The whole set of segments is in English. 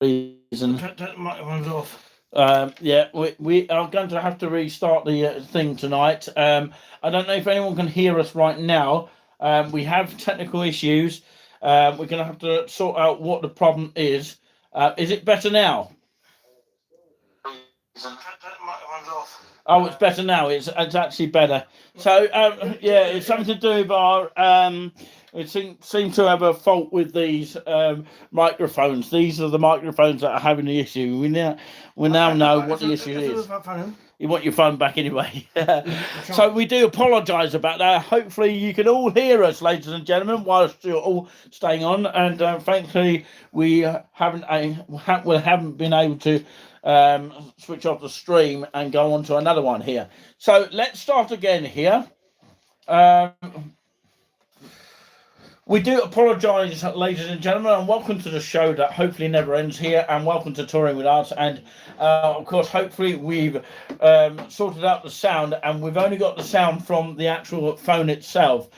reason. Turn the microphones off. Yeah, we are going to have to restart the thing tonight. I don't know if anyone can hear us right now. We have technical issues. We're going to have to sort out what the problem is. Is it better now? Turn the microphones off. Oh, it's better now. It's actually better. So yeah, it's something to do with our. It seems to have a fault with these microphones. These are the microphones that are having the issue. We now know what the issue is. You want your phone back anyway. So we do apologise about that. Hopefully you can all hear us, ladies and gentlemen, whilst you're all staying on. And thankfully we haven't been able to switch off the stream and go on to another one here. So let's start again here. We do apologise, ladies and gentlemen, and welcome to the show that hopefully never ends here, and welcome to Touring with Us. And of course, hopefully we've sorted out the sound, and we've only got the sound from the actual phone itself.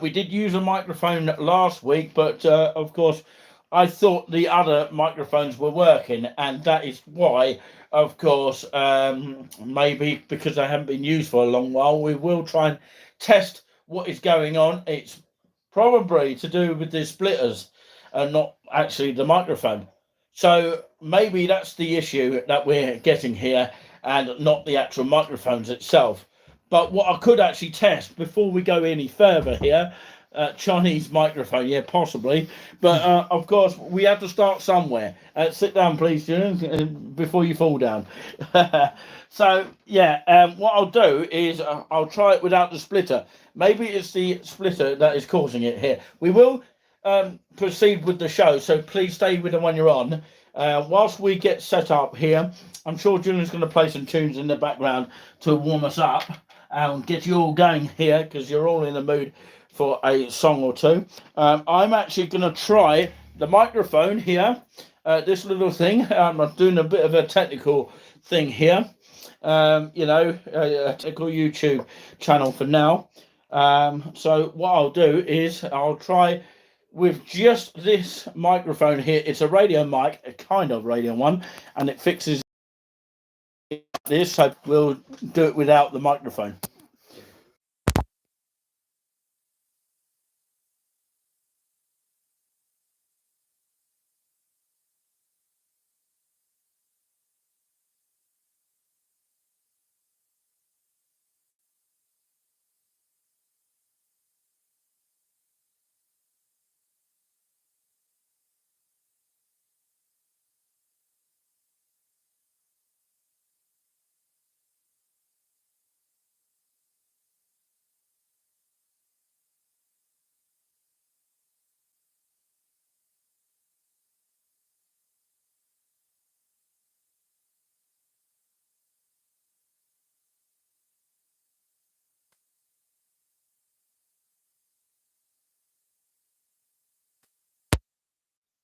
We did use a microphone last week, but of course, I thought the other microphones were working, and that is why, of course, maybe because they haven't been used for a long while, we will try and test what is going on. It's probably to do with the splitters and not actually the microphone. So maybe that's the issue that we're getting here and not the actual microphones itself. But what I could actually test before we go any further here, Chinese microphone, yeah, possibly. But of course, we have to start somewhere. Sit down, please, Julian, before you fall down. So, yeah, what I'll do is I'll try it without the splitter. Maybe it's the splitter that is causing it here. We will proceed with the show, so please stay with the one you're on. Whilst we get set up here, I'm sure Julian's going to play some tunes in the background to warm us up and get you all going here, because you're all in the mood for a song or two. I'm actually going to try the microphone here, this little thing. I'm doing a bit of a technical thing here, a technical YouTube channel for now. So what I'll do is I'll try with just this microphone here. It's a radio mic, a kind of radio one, and it fixes this, so we'll do it without the microphone.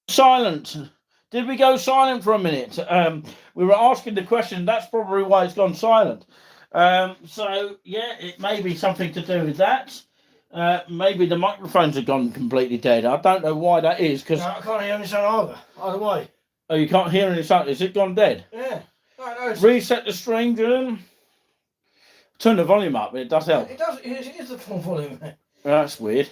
Silent. Did we go silent for a minute? We were asking the question. That's probably why it's gone silent. So yeah, it may be something to do with that. Maybe the microphones have gone completely dead. I don't know why that is. Because I can't hear any sound either way. Oh, you can't hear any sound. Is it gone dead? Yeah. No, reset the stream, Julian. Turn the volume up. It does help. It does. It is the full volume. That's weird.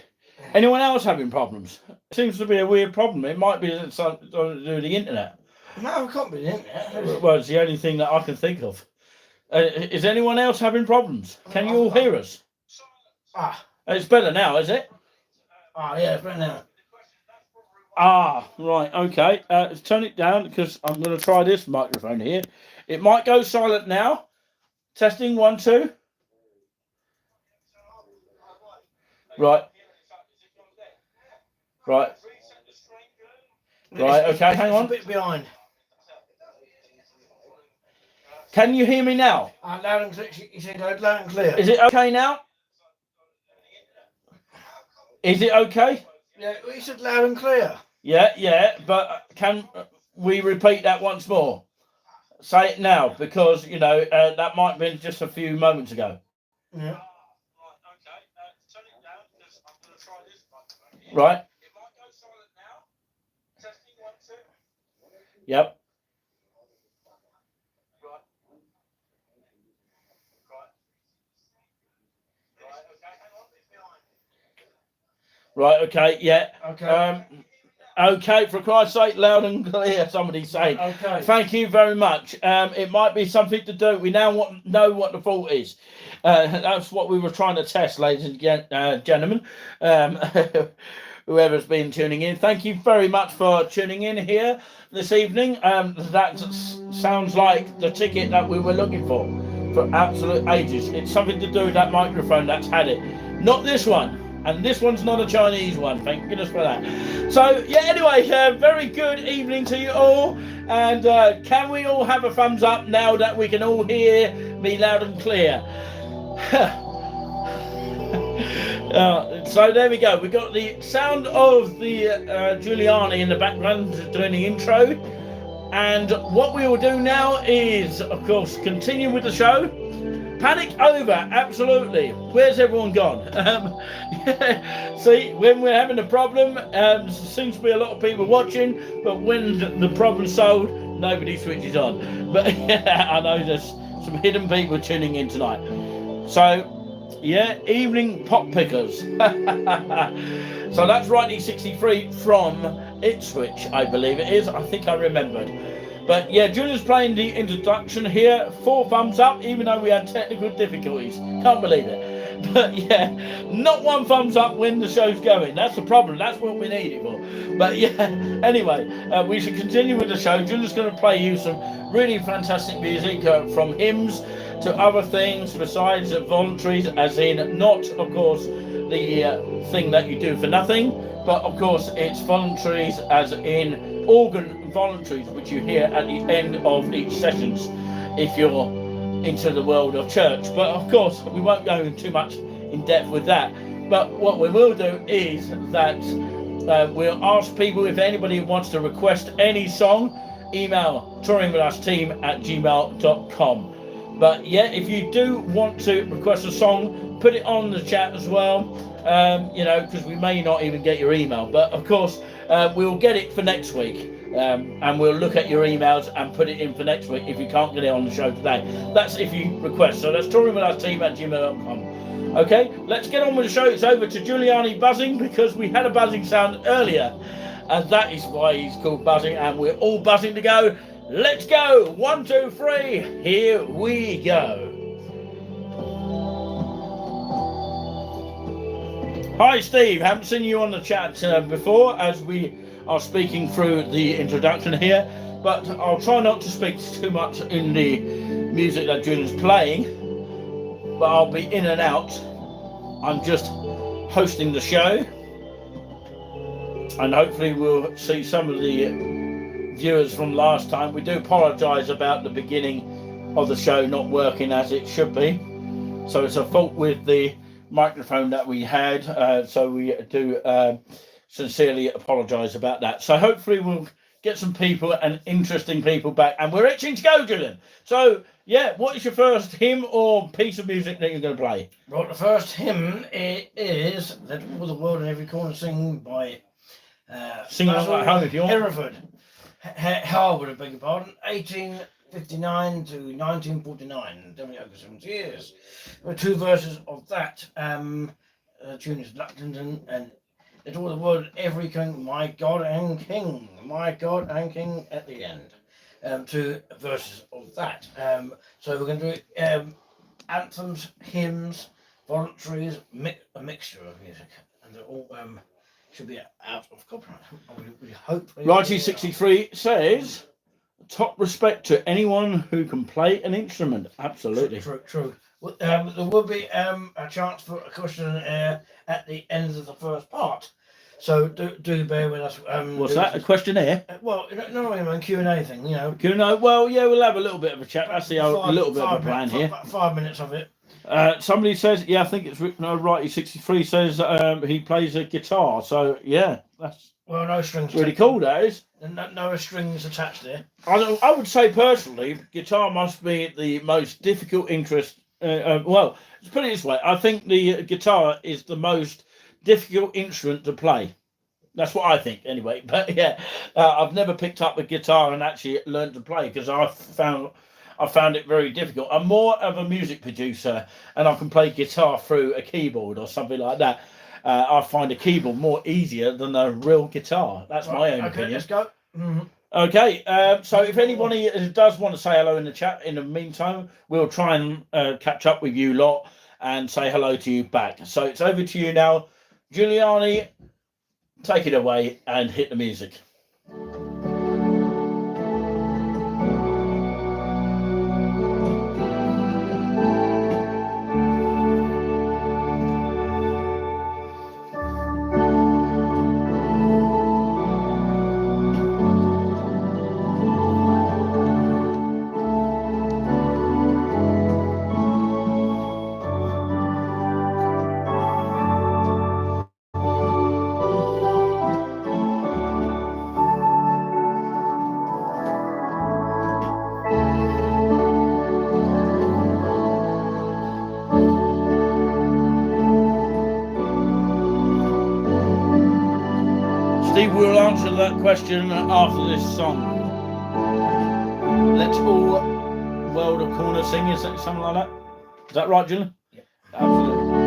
Anyone else having problems? It seems to be a weird problem. It might be something to do with the internet. No, it can't be the internet. Well, it's the only thing that I can think of. Is anyone else having problems? Can you all hear us? It's better now, is it? Yeah, it's better now. Right, okay. Let's turn it down because I'm going to try this microphone here. It might go silent now. Testing 1, 2. Right. Right. Right, okay, hang on. It's a bit behind. Can you hear me now? Loud and clear. You said loud and clear. Is it okay now? Is it okay? Yeah, you said loud and clear. Yeah, but can we repeat that once more? Say it now, because, that might have been just a few moments ago. Yeah. Right. Yep. Right, okay, yeah. Okay. Okay, for Christ's sake, loud and clear, somebody's saying. Okay. Thank you very much. It might be something to do. We now know what the fault is. That's what we were trying to test, ladies and gentlemen. Whoever's been tuning in, thank you very much for tuning in here this evening. That sounds like the ticket that we were looking for absolute ages. It's something to do with that microphone that's had it. Not this one. And this one's not a Chinese one, thank goodness for that. So, yeah, anyway, very good evening to you all. And can we all have a thumbs up now that we can all hear me loud and clear? So there we go. We got the sound of the Juliani in the background doing the intro. And what we will do now is, of course, continue with the show. Panic over, absolutely. Where's everyone gone? See, when we're having a problem, there seems to be a lot of people watching, but when the problem's solved, nobody switches on. But yeah, I know there's some hidden people tuning in tonight. So, yeah, evening pop pickers. So that's Righty 63 from Ipswich, I believe it is. I think I remembered. But yeah, Julian's playing the introduction here. 4 thumbs up, even though we had technical difficulties. Can't believe it. But yeah, not 1 thumbs up when the show's going. That's the problem. That's what we need it for. But yeah, anyway, we should continue with the show. Julian's going to play you some really fantastic music from hymns to other things besides voluntaries, as in not, of course, the thing that you do for nothing, but of course it's voluntaries as in organ voluntaries, which you hear at the end of each sessions if you're into the world of church. But of course we won't go too much in depth with that. But what we will do is that we'll ask people if anybody wants to request any song, email touringwithusteam@gmail.com. But yeah, if you do want to request a song, put it on the chat as well, you know, because we may not even get your email. But of course, we'll get it for next week. And we'll look at your emails and put it in for next week if you can't get it on the show today. That's if you request. So that's touringwithusteam@gmail.com. Okay, let's get on with the show. It's over to Juliani Buzzing, because we had a buzzing sound earlier. And that is why he's called Buzzing. And we're all buzzing to go. Let's go. 1, 2, 3. Here we go. Hi, Steve. Haven't seen you on the chat before, as we are speaking through the introduction here. But I'll try not to speak too much in the music that Julian's playing. But I'll be in and out. I'm just hosting the show. And hopefully we'll see some of the viewers from last time. We do apologise about the beginning of the show not working as it should be. So it's a fault with the microphone that we had. So we do sincerely apologise about that. So hopefully we'll get some people and interesting people back. And we're itching to go, Julian. So yeah, what is your first hymn or piece of music that you're going to play? Well, the first hymn is Let All the World in Every Corner Sing by Sing along at home if you want. Hereford. Harwood, I beg your pardon, 1859 to 1949, 70 years. There were 2 verses of that. Tune is London and Let All the World, Every King, My God and King, My God and King at the end. 2 verses of that. So we're going to do anthems, hymns, voluntaries, a mixture of music, and they're all should be out of copyright. We hope. Righty 63 says, top respect to anyone who can play an instrument. Absolutely. True. Well, there will be a chance for a question at the end of the first part. So do bear with us. What's that? A questionnaire? Well, no, I mean Q&A thing, you know. Q&A? Well, yeah, we'll have a little bit of a chat. That's a little bit of a plan here. 5 minutes of it. Somebody says, yeah, I think it's Righty 63 says he plays a guitar. So yeah, that's no strings. Really cool, that is. No strings attached there. I would say personally, guitar must be the most difficult interest. Well, let's put it this way. I think the guitar is the most difficult instrument to play. That's what I think, anyway. But yeah, I've never picked up a guitar and actually learned to play because I found it very difficult. I'm more of a music producer, and I can play guitar through a keyboard or something like that. I find a keyboard more easier than a real guitar. That's my own opinion. Let's go. Okay, so if anybody does want to say hello in the chat, in the meantime, we'll try and catch up with you lot and say hello to you back. So it's over to you now, Juliani. Take it away and hit the music. Steve will answer that question after this song. Let's all world of corner sing, is that something like that? Is that right, Julian? Yep. Absolutely.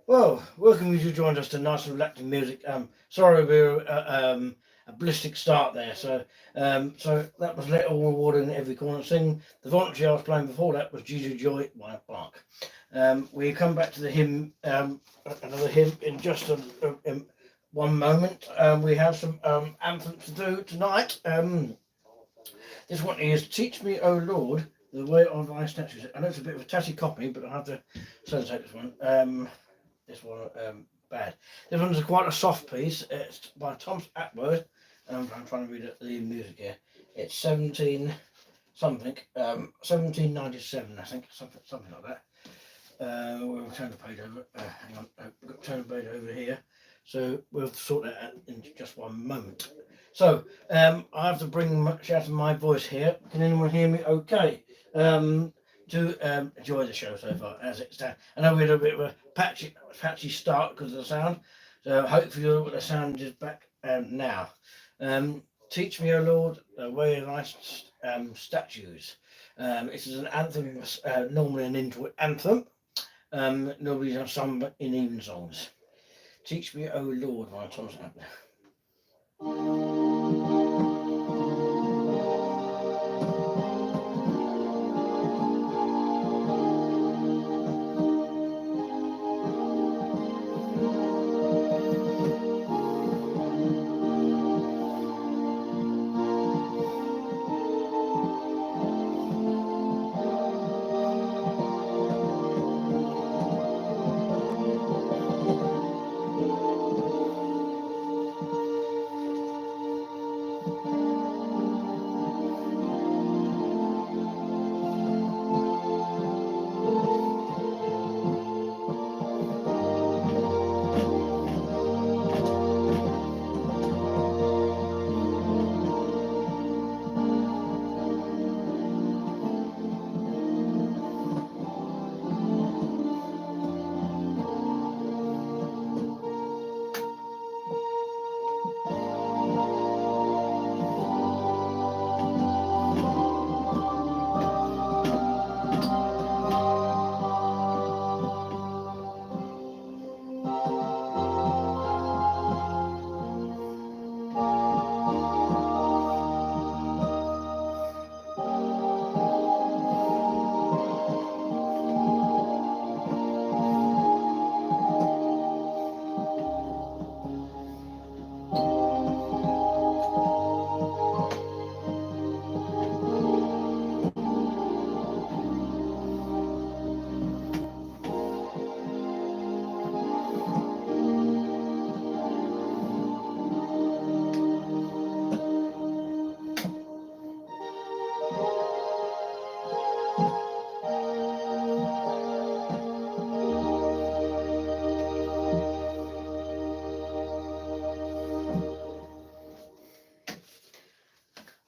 Well, welcome you to join us to nice and relaxing music. Sorry we're a ballistic start there. So that was Little Rewarding Every Corner Sing. The voluntary I was playing before that was Jesus Joy by Bark. We come back to the hymn, another hymn in just in one moment. We have some anthems to do tonight. This one is Teach Me, O Lord, the Way of Thy Statutes. I know it's a bit of a tatty copy, but I have to sellotape this one. This one bad. This one's quite a soft piece. It's by Thomas Atwood. I'm trying to read the music here. It's 1797, I think, something like that. We'll turn the page over. Hang on, I've got to turn the page over here. So we'll sort that out in just one moment. So I have to shout in my voice here. Can anyone hear me? Okay. To enjoy the show so far as it stands. I know we had a bit of a patchy start because of the sound, so hopefully the sound is back now. Teach me, O Lord, the way of thy statutes. This is an anthem, normally an introit anthem. Nobody's sung in even songs. Teach me, O Lord, by Thomas Atwood.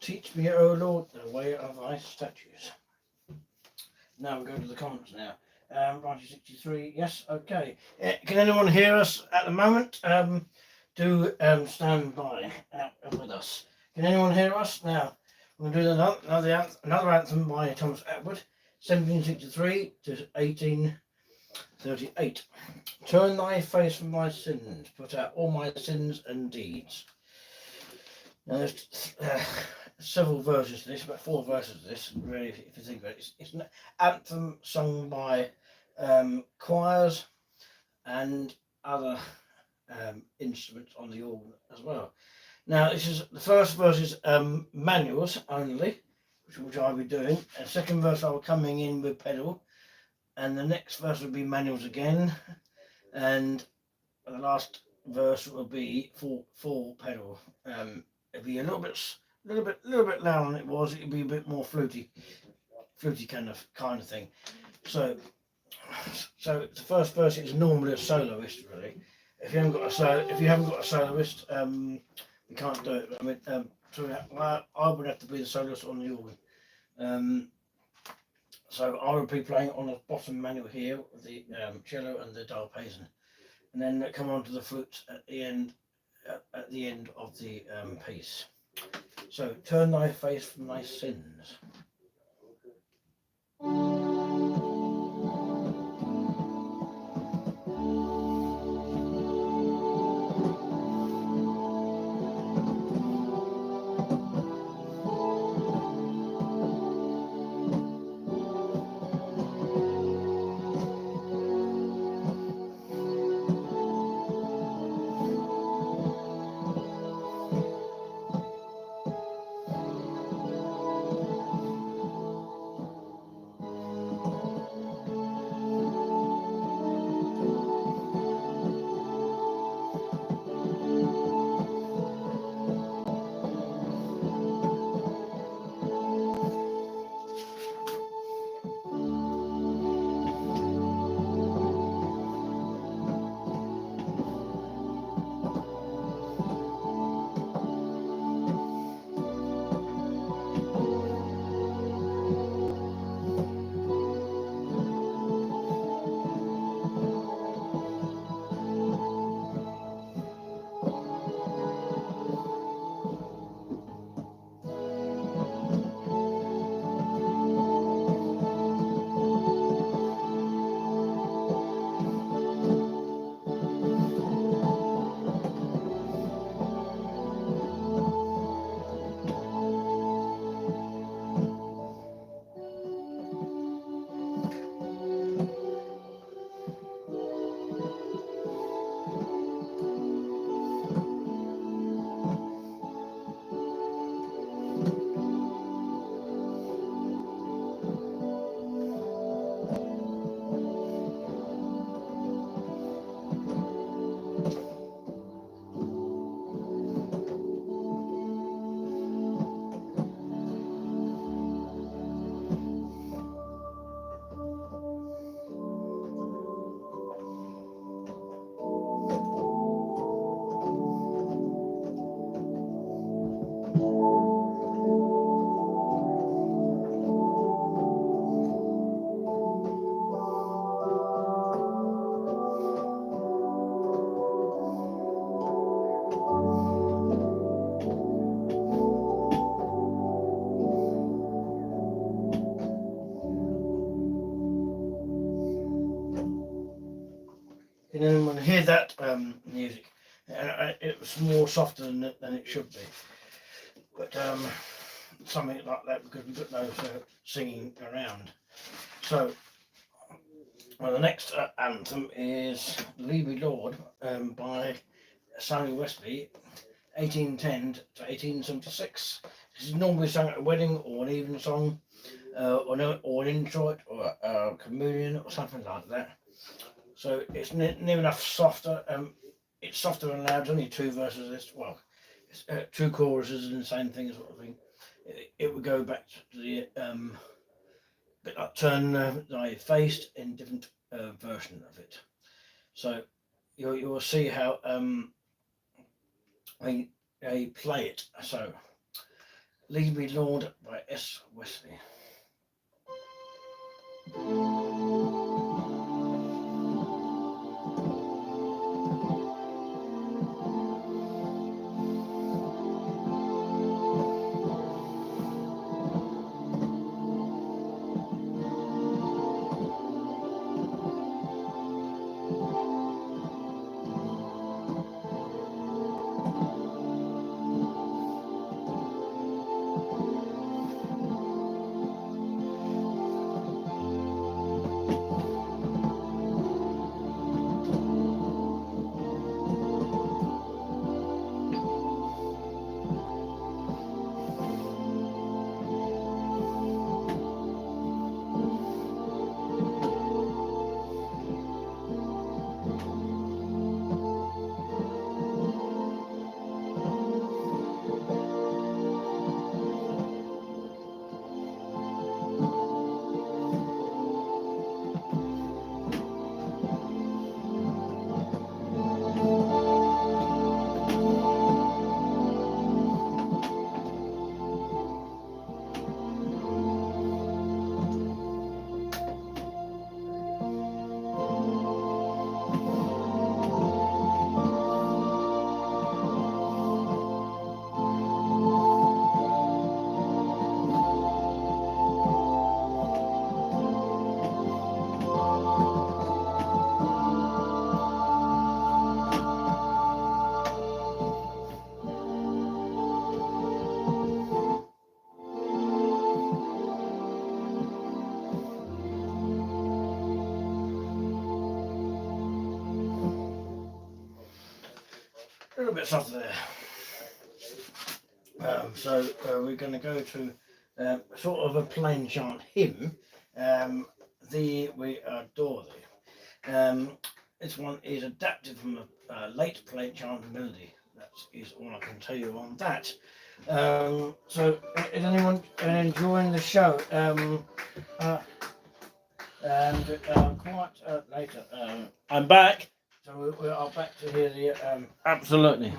Teach me, O Lord, the way of thy statutes. Now we go to the comments now. 1963, yes, okay. Can anyone hear us at the moment? Do stand by with us. Can anyone hear us? Now, we're going to do another anthem by Thomas Atwood, 1763 to 1838. Turn thy face from thy sins, put out all my sins and deeds. Now, there's several verses to this, about 4 verses to this, really, if you think about it. It's an anthem sung by choirs and other instruments on the organ as well. Now, this is the first verse is manuals only, which I'll be doing. And second verse I'll be coming in with pedal, and the next verse will be manuals again, and the last verse will be full pedal. It'll be a little bit louder than it was. It'll be a bit more fluty kind of thing. So the first verse is normally a soloist, really. If you haven't got a soloist, you can't do it. I mean, I would have to be the soloist on the organ. So I would be playing on the bottom manual here with the cello and the diapason, and then come on to the flute at the end of the piece. So turn thy face from thy sins. Can anyone hear that music? It was more softer than it should be, but something like that because we've got no singing around. So, the next anthem is "Lead Me Lord" by Samuel Wesley, 1810 to 1876. This is normally sung at a wedding or an evening song, or an introit or a communion or something like that. So it's near enough softer. It's softer and loud. There's only 2 verses of this. Well, it's, 2 choruses and the same thing sort of thing. It would go back to the bit like turn thy face in different version of it. So you'll see how they play it. So Lead Me Lord by S. Wesley. A little bit softer there. So we're going to go to sort of a plain chant hymn. Thee We Adore Thee. This one is adapted from a late plain chant melody. That is all I can tell you on that. So is anyone enjoying the show? Quite later. I'm back. So we are back to hear the. Absolutely.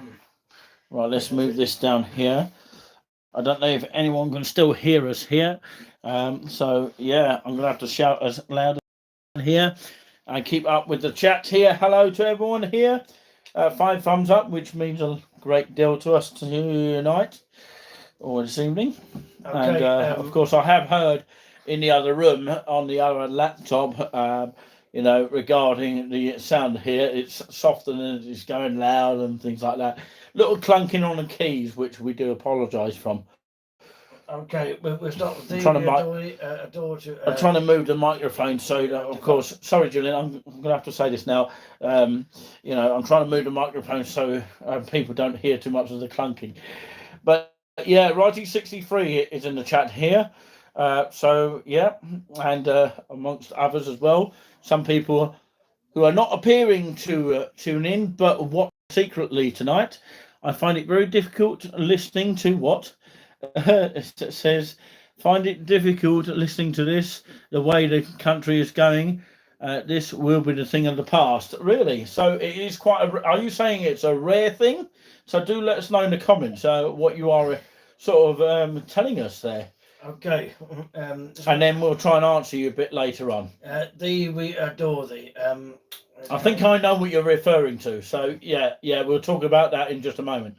Right, let's move this down here. I don't know if anyone can still hear us here. So yeah, I'm gonna have to shout as loud as here and keep up with the chat here. Hello to everyone here. 5 thumbs up, which means a great deal to us tonight or this evening. Okay, And of course, I have heard in the other room on the other laptop, regarding the sound here, it's softer and it's going loud and things like that. Little clunking on the keys, which we do apologise from. Okay, we'll start with the I'm trying to move the microphone so that, of course, sorry, Julian, I'm going to have to say this now. I'm trying to move the microphone so people don't hear too much of the clunking. But yeah, Righty63 is in the chat here. So yeah, and amongst others as well, some people who are not appearing to tune in, but watch secretly tonight. I find it very difficult listening to what it says. Find it difficult listening to this, the way the country is going. This will be the thing of the past, really. So it is quite are you saying it's a rare thing? So do let us know in the comments what you are sort of telling us there. Okay. And then we'll try and answer you a bit later on. Thee We Adore Thee. I think I know what you're referring to. So yeah, we'll talk about that in just a moment.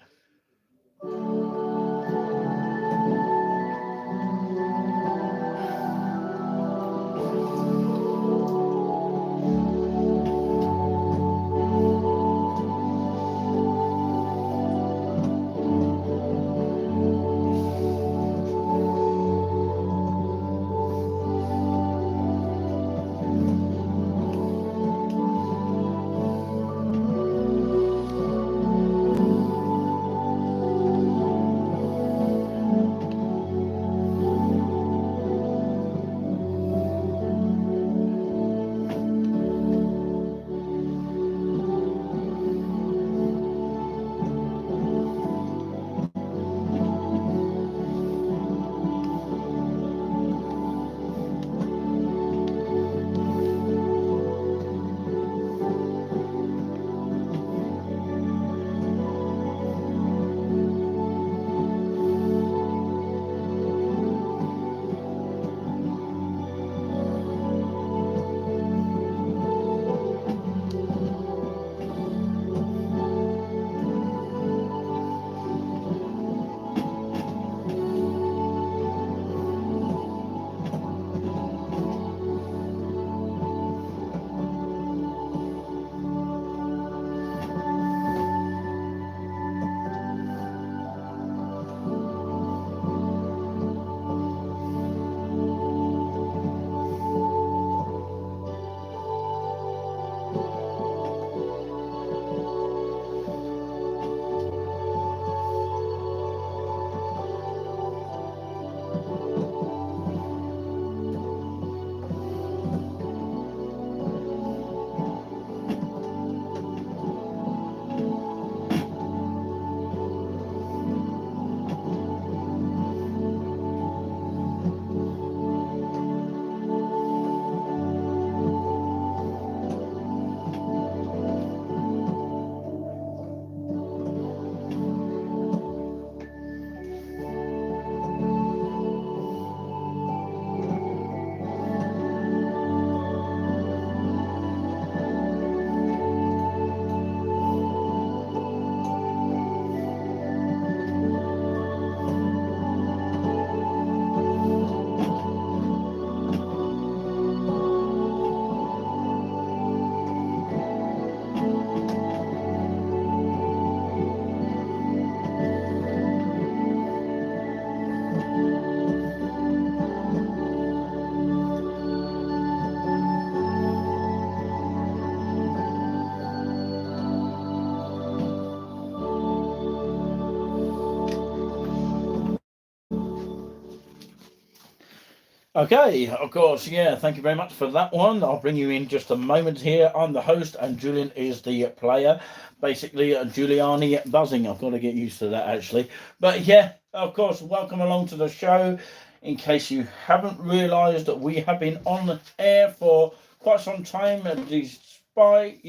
Okay, of course, yeah, thank you very much for that one. I'll bring you in just a moment here. I'm the host and Julian is the player. Basically, Juliani Buzzing. I've got to get used to that actually. But yeah, of course, welcome along to the show. In case you haven't realised that we have been on the air for quite some time, despite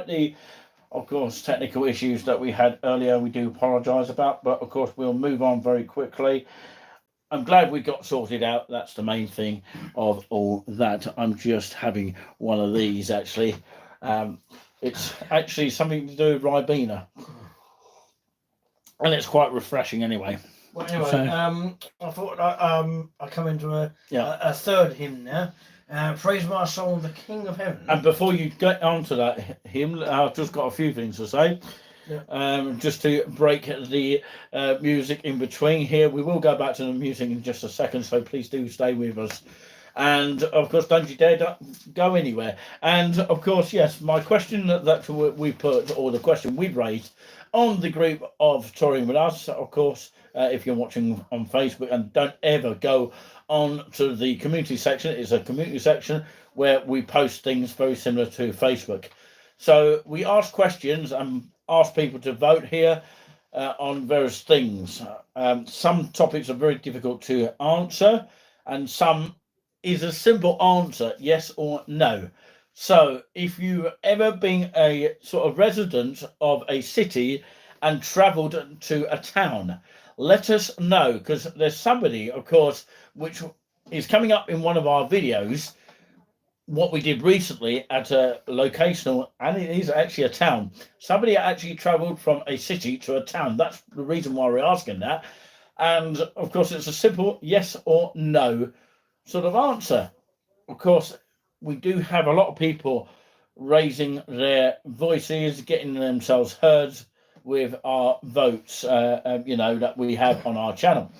the, of course, technical issues that we had earlier, we do apologise about, but of course, we'll move on very quickly. I'm glad we got sorted out. That's the main thing of all that. I'm just having one of these actually. It's actually something to do with Ribena, and it's quite refreshing anyway. Well, anyway, So- I thought I come into a third hymn now. Praise my soul, the King of Heaven. And before you get onto that hymn, I've just got a few things to say. Yeah. Just to break the music in between here. We will go back to the music in just a second, so please do stay with us. And of course, don't you dare go anywhere. And of course, yes, my question that we put, or the question we've raised on the group of Touring With Us, of course, if you're watching on Facebook, and don't ever go on to the community section. It's a community section where we post things very similar to Facebook. So we ask questions and ask people to vote here on various things. Some topics are very difficult to answer, and some is a simple answer, yes or no. So if you ever been a sort of resident of a city and travelled to a town, let us know, because there's somebody, of course, which is coming up in one of our videos, what we did recently at a location, and it is actually a town. Somebody actually travelled from a city to a town. That's the reason why we're asking that. And of course, it's a simple yes or no sort of answer. Of course, we do have a lot of people raising their voices, getting themselves heard with our votes, that we have on our channel.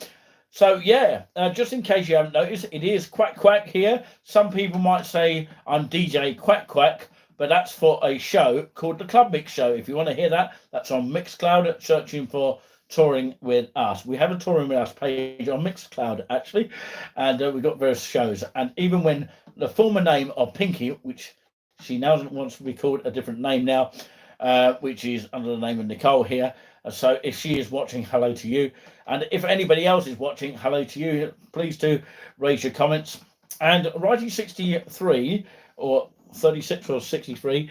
So yeah, just in case you haven't noticed, it is Quack Quack here. Some people might say I'm DJ Quack Quack, but that's for a show called the Club Mix Show. If you want to hear that, that's on Mixcloud, searching for Touring With Us. We have a Touring With Us page on Mixcloud actually, and we've got various shows. And even when the former name of Pinky, which she now wants to be called a different name now, which is under the name of Nicole here. So if she is watching, hello to you. And if anybody else is watching, hello to you. Please do raise your comments. And Righty 63 or 36 or 63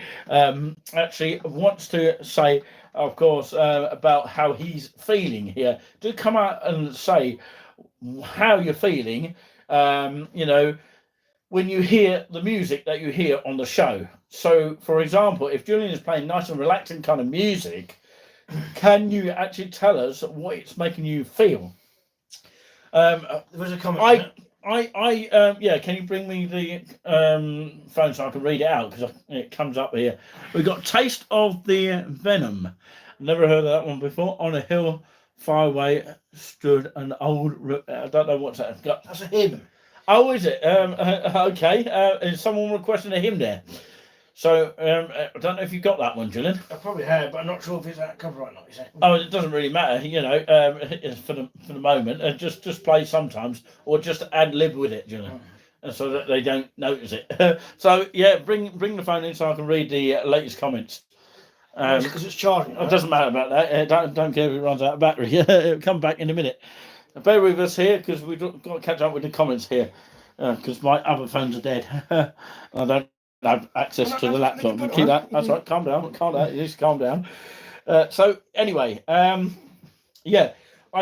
actually wants to say, of course, about how he's feeling here. Do come out and say how you're feeling, when you hear the music that you hear on the show. So, for example, if Julian is playing nice and relaxing kind of music, can you actually tell us what it's making you feel? There was a comment. Can you bring me the phone so I can read it out, because it comes up here. We've got Taste of the Venom. Never heard of that one before. On a hill far away stood an old, I don't know what's that. That's a hymn. Oh, is it? Okay. Is someone requesting a hymn there? So I don't know if you got that one, Julian. I probably have, but I'm not sure if it's at copyright or not. You say? Oh, it doesn't really matter, for the moment. Just play sometimes, or just ad lib with it, Julian, so that they don't notice it. So yeah, bring the phone in so I can read the latest comments. Because it's charging. It doesn't matter about that. Don't care if it runs out of battery. It'll come back in a minute. Bear with us here, because we've got to catch up with the comments here, because my other phones are dead. I don't have access to the laptop. Keep that. That's right. Calm down. Just calm down. So anyway, I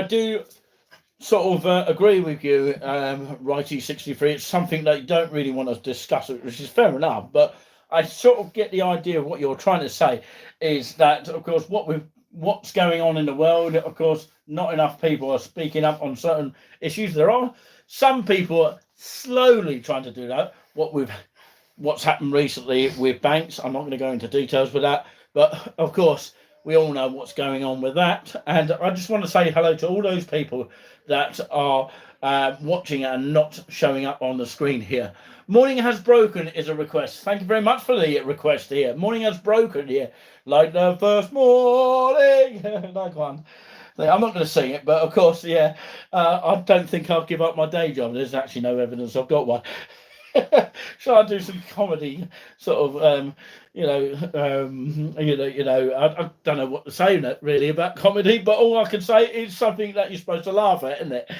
do sort of agree with you, Righty 63. It's something that you don't really want to discuss, which is fair enough. But I sort of get the idea of what you're trying to say is that, of course, what's going on in the world. Of course, not enough people are speaking up on certain issues. There are some people slowly trying to do that. What's happened recently with banks, I'm not going to go into details with that, but of course we all know what's going on with that. And I just want to say hello to all those people that are watching and not showing up on the screen here. Morning has broken is a request. Thank you very much for the request here. Morning has broken here, like the first morning. Like one. I'm not going to sing it, but of course, yeah, I don't think I'll give up my day job. There's actually no evidence I've got one. Shall I do some comedy, sort of, I don't know what to say really about comedy, but all I can say is something that you're supposed to laugh at, isn't it?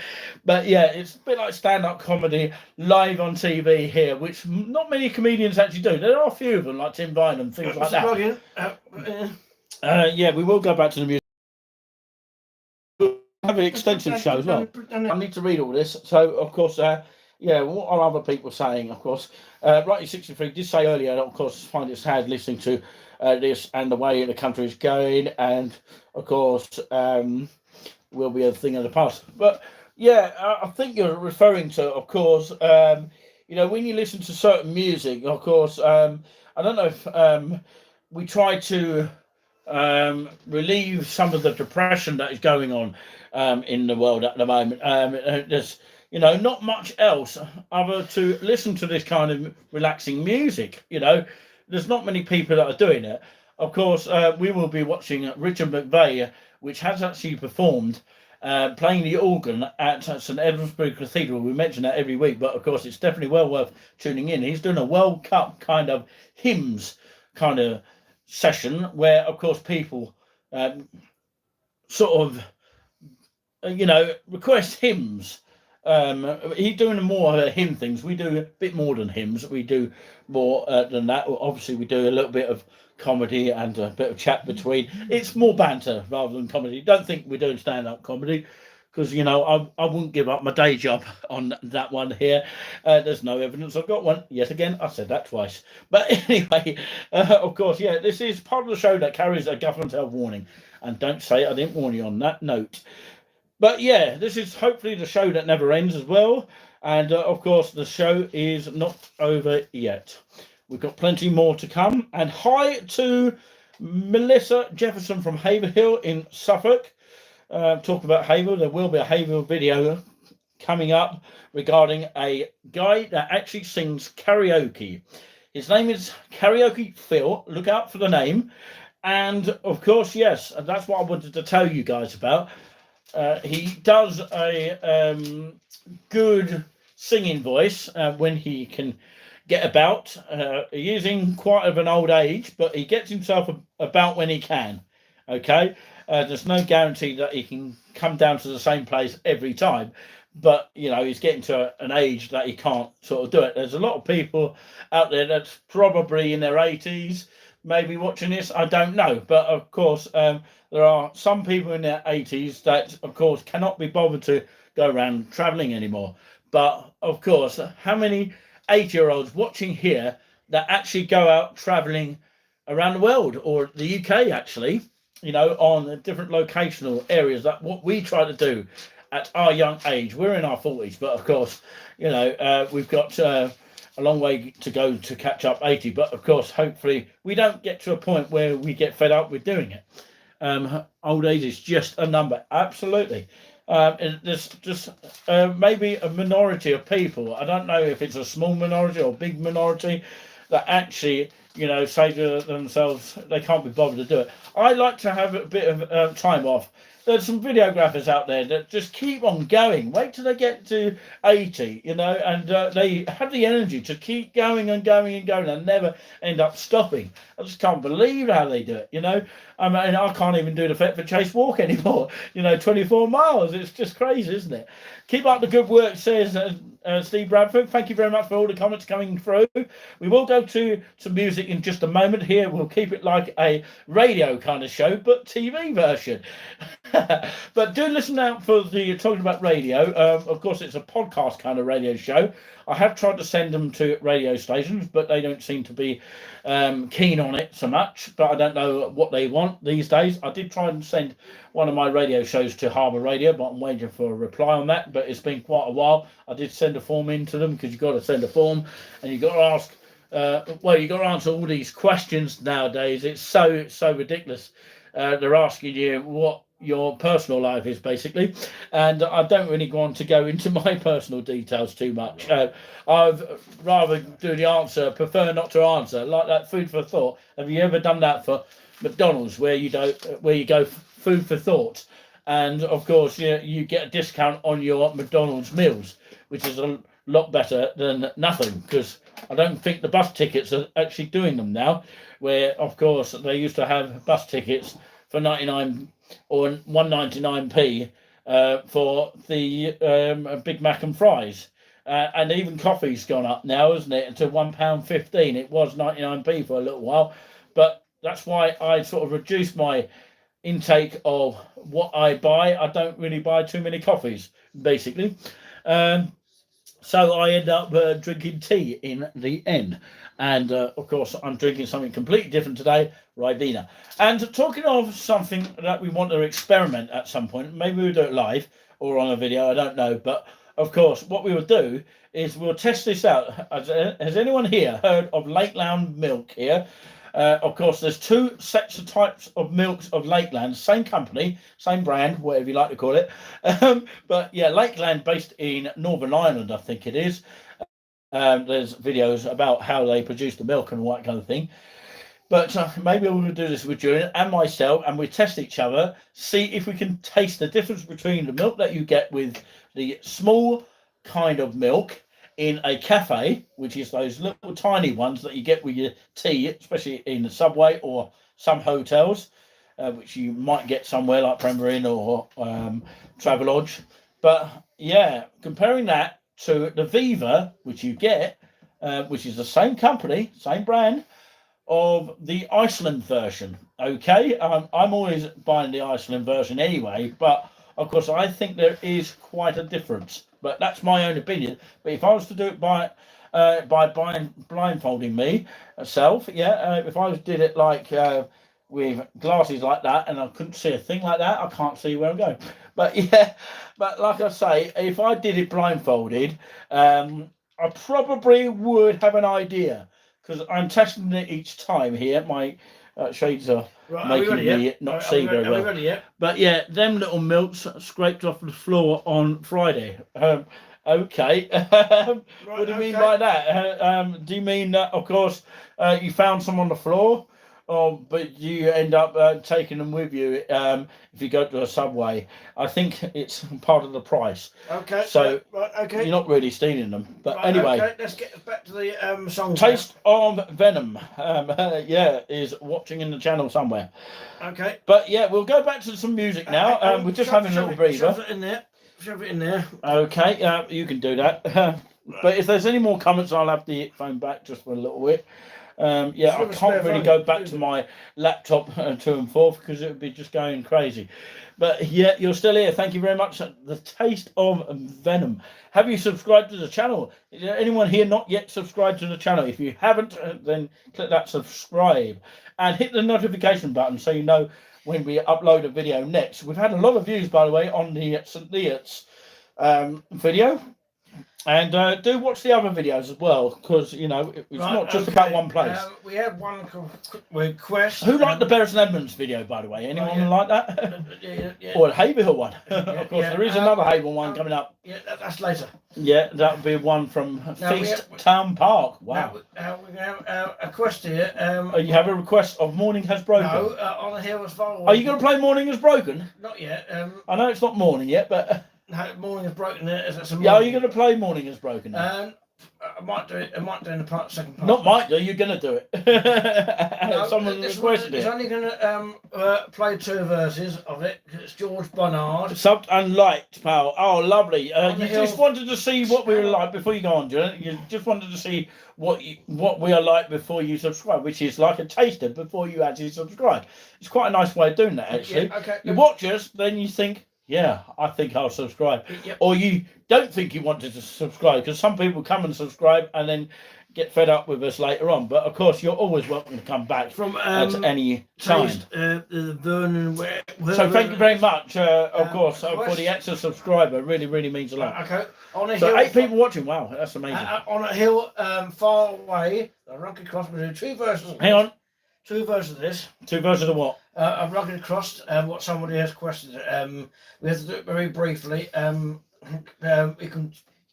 But yeah, it's a bit like stand-up comedy live on TV here, which not many comedians actually do. There are a few of them, like Tim Vine and things like that. Yeah, we will go back to the music. Have an extensive show as well. I need to read all this, so of course, yeah, what are other people saying? Of course, Righty63 did say earlier, of course, find it sad listening to this and the way the country is going, and of course, will be a thing of the past. But yeah, I think you're referring to, of course, when you listen to certain music, of course, I don't know if we try to relieve some of the depression that is going on in the world at the moment. There's not much else other to listen to this kind of relaxing music. There's not many people that are doing it. Of course, we will be watching Richard McVeigh, which has actually performed playing the organ at St Edmundsbury Cathedral. We mention that every week, but of course it's definitely well worth tuning in. He's doing a World Cup kind of hymns kind of session where, of course, people sort of request hymns. He's doing more hymn things. We do a bit more than hymns. We do more than that. Obviously, we do a little bit of comedy and a bit of chat between. It's more banter rather than comedy. Don't think we're doing stand-up comedy, because I wouldn't give up my day job on that one here. There's no evidence I've got one. Yet again, I said that twice. But anyway, of course, yeah, this is part of the show that carries a government health warning. And don't say I didn't warn you on that note. But yeah, this is hopefully the show that never ends as well. And of course, the show is not over yet. We've got plenty more to come. And hi to Melissa Jefferson from Haverhill in Suffolk. Talk about Haverhill. There will be a Haverhill video coming up regarding a guy that actually sings karaoke. His name is Karaoke Phil. Look out for the name. And of course, yes, and that's what I wanted to tell you guys about. He does a good singing voice when he can get about. He is in quite of an old age, but he gets himself about when he can. Okay, there's no guarantee that he can come down to the same place every time, but he's getting to an age that he can't sort of do it. There's a lot of people out there that's probably in their 80s, maybe watching this. I don't know, but of course, there are some people in their 80s that, of course, cannot be bothered to go around traveling anymore. But of course, how many 8-year-olds watching here that actually go out traveling around the world, or the UK actually, on different locational areas, that what we try to do at our young age. We're in our 40s, but of course, we've got a long way to go to catch up 80. But of course, hopefully we don't get to a point where we get fed up with doing it. Old age is just a number. Absolutely. There's just maybe a minority of people. I don't know if it's a small minority or big minority that actually, say to themselves they can't be bothered to do it. I like to have a bit of time off. There's some videographers out there that just keep on going. Wait till they get to 80, and they have the energy to keep going and going and going and never end up stopping. I just can't believe how they do it, I mean, I can't even do the Thetford Chase walk anymore, 24 miles. It's just crazy, isn't it? Keep up the good work, says Steve Bradford. Thank you very much for all the comments coming through. We will go to some music in just a moment here. We'll keep it like a radio kind of show, but TV version. But do listen out for the talking about radio. Of course, it's a podcast kind of radio show. I have tried to send them to radio stations, but they don't seem to be keen on it so much. But I don't know what they want these days. I did try and send one of my radio shows to Harbour Radio, but I'm waiting for a reply on that. But it's been quite a while. I did send a form in to them, because you've got to send a form and you've got to ask. You've got to answer all these questions nowadays. It's so ridiculous. They're asking you what your personal life is, basically, and I don't really want to go into my personal details too much. I'd rather do the answer, prefer not to answer, like that food for thought. Have you ever done that for McDonald's, where you go food for thought, and of course you get a discount on your McDonald's meals, which is a lot better than nothing, because I don't think the bus tickets are actually doing them now, where of course they used to have bus tickets for 99 or 199p for the Big Mac and fries. And even coffee's gone up now, isn't it, to £1.15. It was 99p for a little while, but that's why I sort of reduced my intake of what I buy. I don't really buy too many coffees, basically. So I end up drinking tea in the end. And of course, I'm drinking something completely different today, Ribena. And talking of something that we want to experiment at some point, maybe we'll do it live or on a video, I don't know. But of course, what we will do is we'll test this out. Has anyone here heard of Lakeland milk here? Of course, there's two sets of types of milks of Lakeland, same company, same brand, whatever you like to call it. But yeah, Lakeland based in Northern Ireland, I think it is. There's videos about how they produce the milk and all that kind of thing. But maybe we'll do this with Julian and myself, and we test each other, see if we can taste the difference between the milk that you get with the small kind of milk in a cafe, which is those little tiny ones that you get with your tea, especially in the Subway or some hotels, which you might get somewhere like Premier Inn or Travelodge. But yeah, comparing that to the Viva, which you get, which is the same company, same brand, of the Iceland version. Okay, I'm always buying the Iceland version anyway, but of course I think there is quite a difference. But that's my own opinion. But if I was to do it by blindfolding myself, if I did it like with glasses like that and I couldn't see a thing like that, I can't see where I'm going. But yeah, but like I say, if I did it blindfolded, I probably would have an idea, because I'm testing it each time here. My shades are making me not see very well. But yeah, them little milks scraped off the floor on Friday. Okay. What do you mean by that? Do you mean that, of course, you found some on the floor? But you end up taking them with you if you go to a Subway. I think it's part of the price. Okay. So okay. You're not really stealing them. But anyway. Okay, let's get back to the song. Taste of Venom. Is watching in the channel somewhere. Okay. But yeah, we'll go back to some music now. We're just having a little breather. Shove it in there. Shove it in there. Okay, you can do that. But if there's any more comments, I'll have the phone back just for a little bit. I can't really go back to my laptop to and forth because it would be just going crazy. But yeah, you're still here. Thank you very much. The Taste of Venom. Have you subscribed to the channel? Is there anyone here not yet subscribed to the channel? If you haven't, then click that subscribe and hit the notification button so you know when we upload a video next. We've had a lot of views, by the way, on the St. Leots video. And do watch the other videos as well, because, you know, it's not just about one place. We have one request. Who liked the Bears and Edmonds video, by the way? Anyone like that? Or the Haverhill one? Of course, there is another Haverhill one coming up. Yeah, that's later. Yeah, that would be one from Feast Town Park. Wow. We have a request here. You have a request of Morning Has Broken? No, On the Hill as Far Away. Are you going to play Morning Has Broken? Not yet. I know it's not morning yet, but... No, Morning Has Broken. Are you going to play Morning Has Broken? I might do it. I might do in the second part. Not might do. You're going to do it. No, someone requested it. It's only going to play two verses of it. It's George Bernard. Subbed and liked, pal. Oh, lovely. You just wanted to see what we were like before you go on, Julian. You just wanted to see what we are like before you subscribe, which is like a taster before you actually subscribe. It's quite a nice way of doing that, actually. Yeah, okay. You watch us, then you think, yeah, I think I'll subscribe. Yep. Or you don't think you wanted to subscribe, because some people come and subscribe and then get fed up with us later on. But of course, you're always welcome to come back from at any time. Vernon, so thank you very much, of course, for the extra subscriber. Really, really means a lot. Okay. On a hill, 8 people watching. Wow, that's amazing. On a hill far away, the Rugged Cross. We do 2 verses. Hang on. 2 verses of this. 2 verses of what? I've Rugged Cross, what somebody has questioned. We have to do it very briefly. We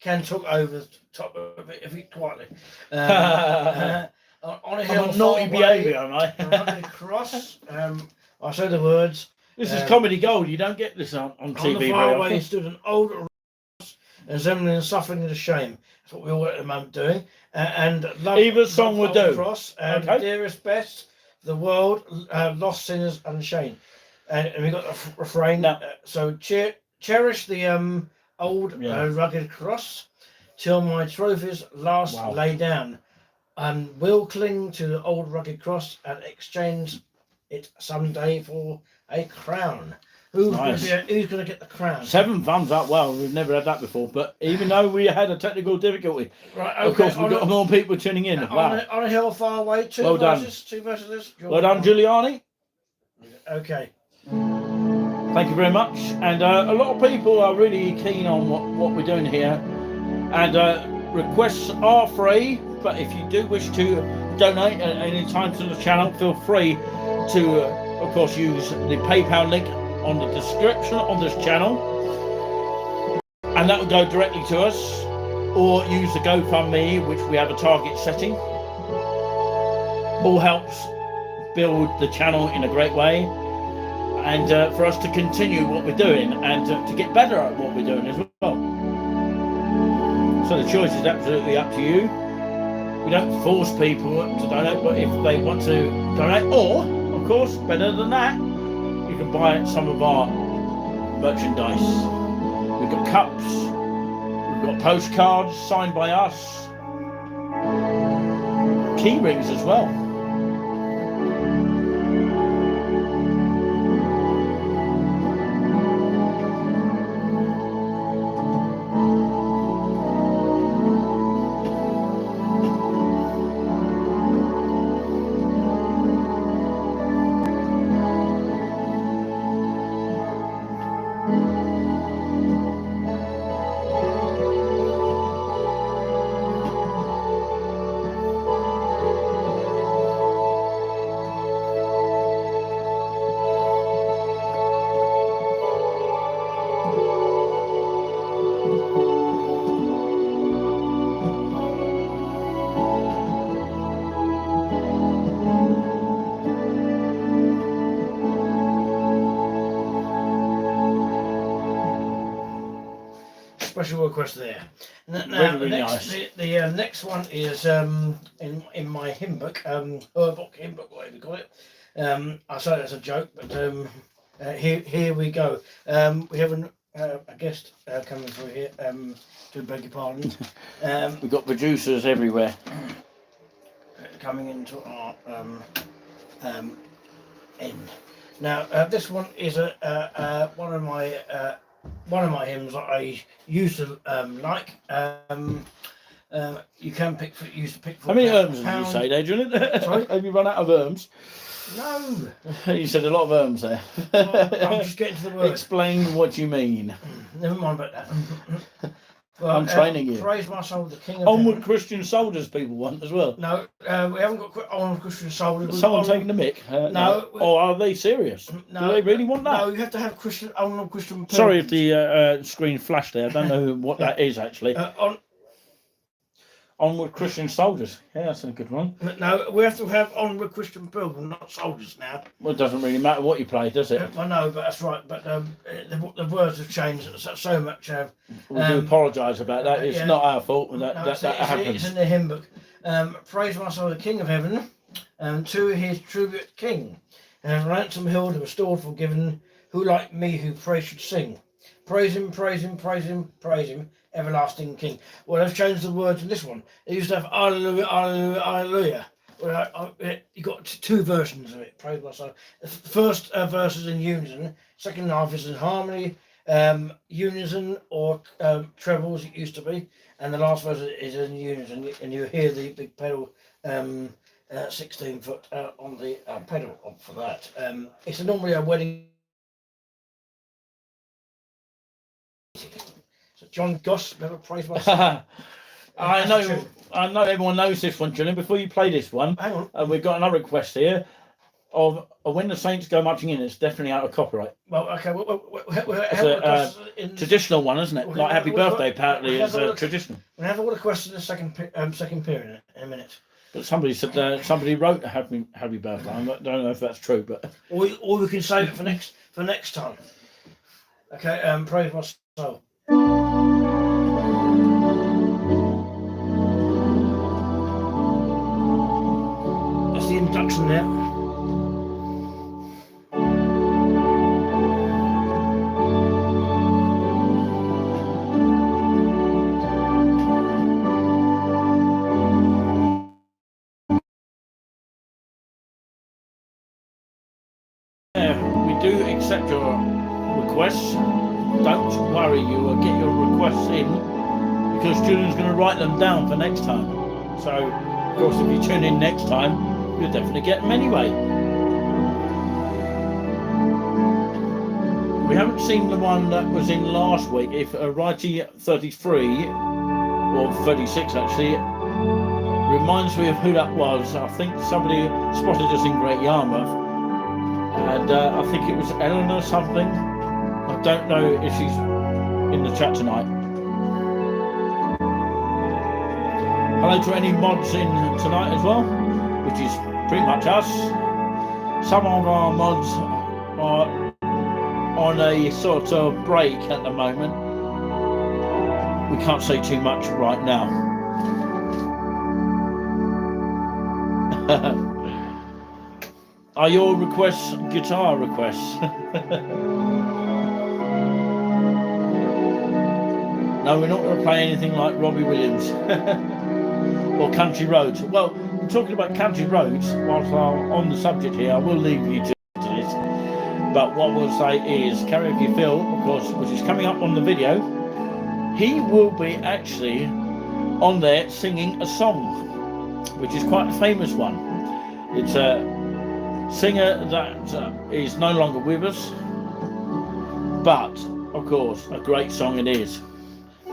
can talk over the top of it if you quietly. On a hill, naughty behaviour, am I? Rugged Cross. I say the words. This is comedy gold. You don't get this on On TV the very faraway often. stood an old resembling the suffering and the shame. That's what we're all at the moment doing. And love, Either song love will on the do. cross, and Okay. dearest best, the world, lost sinners unashamed. And we got the refrain. Now- So cherish the old Yeah. rugged cross till my trophies last Wow. lay down. And will cling to the old rugged cross and exchange it someday for a crown. Nice. Who's going to get the crown? 7 thumbs up. Well, we've never had that before. But even though we had a technical difficulty, Right, of course we've got on more people tuning in. Wow. a hill far away. Two Well done. verses. Two verses. Well done, Juliani. Okay. Thank you very much. And a lot of people are really keen on what we're doing here. And requests are free. But if you do wish to donate at any time to the channel, feel free to, of course, use the PayPal link on the description on this channel, and that will go directly to us, or use the GoFundMe, which we have a target setting. All helps build the channel in a great way, and for us to continue what we're doing, and to get better at what we're doing as well. So the choice is absolutely up to you. We don't force people to donate, but if they want to donate, or of course, better than that, you can buy some of our merchandise. We've got cups, we've got postcards signed by us, key rings as well. Special request there. Now, Really nice. the next one is in my hymn book, her book, hymn book, whatever you call it. I say that's a joke, but here we go. We have a guest coming through here. To beg your pardon. We've got producers everywhere. Coming into our end. Now this one is one of my hymns that I used to like. You can used to pick for. How many £1 erms did you say, Adrian? Sorry? Have you run out of erms? No. You said a lot of erms there. I'm just getting to the word. Explain what you mean. Never mind about that. Well, I'm training you. Praise my soul, the King of Onward Heaven. Christian soldiers people want as well. No, we haven't got onward Christian soldiers. Is someone taking the mic? No. Or are they serious? No, Do they really want that? No, you have to have onward Christian. Sorry if the screen flashed there. I don't know what that is actually. Onward Christian soldiers. Yeah, that's a good one. No, we have to have onward Christian pilgrims, not soldiers now. Well, it doesn't really matter what you play, does it? I know, but that's right. But the words have changed so much. We do apologise about that. It's yeah. not our fault that No, that happens. it's in the hymn book. Praise my soul, the King of Heaven, to his tribute King, and ransom held, restored, forgiven. Who like me, who praise should sing? Praise him, praise him, praise him, praise him, everlasting King. Well, they've changed the words in this one. They used to have Alleluia, Alleluia, Alleluia. Well, you got two versions of it. Praise my soul. The first verse is in unison. Second half is in harmony, unison or trebles. It used to be, and the last verse is in unison. And you hear the big pedal, 16 foot on the pedal for that. It's normally a wedding. So John Goss, never praise my soul. I know everyone knows this one, Julian. Before you play this one, Hang on. we've got another request here of when the Saints go marching in. It's definitely out of copyright. Well, okay. It's a traditional one, isn't it? Well, Like Happy well, Birthday, apparently, well, is well, traditional. We'll have a look at question in the second period in a minute. But somebody said somebody wrote happy birthday. I don't know if that's true, but or we can save it for next time. Okay, praise my soul. That's the introduction there. we do accept your requests. Don't worry, you will get your requests in because Julian's going to write them down for next time. So, of course, if you tune in next time, you'll definitely get them anyway. We haven't seen the one that was in last week. If Righty 33 or 36 actually reminds me of who that was. I think somebody spotted us in Great Yarmouth, and I think it was Eleanor something. I don't know if she's in the chat tonight. Hello to any mods in tonight as well, which is pretty much us. Some of our mods are on a sort of break at the moment. We can't say too much right now. Are your requests guitar requests? No, we're not going to play anything like Robbie Williams or Country Roads. Well, talking about Country Roads, whilst I'm on the subject here, I will leave you to this. But what we'll say is Karaoke Phil, of course, which is coming up on the video, he will be actually on there singing a song, which is quite a famous one. It's a singer that is no longer with us, but of course a great song it is.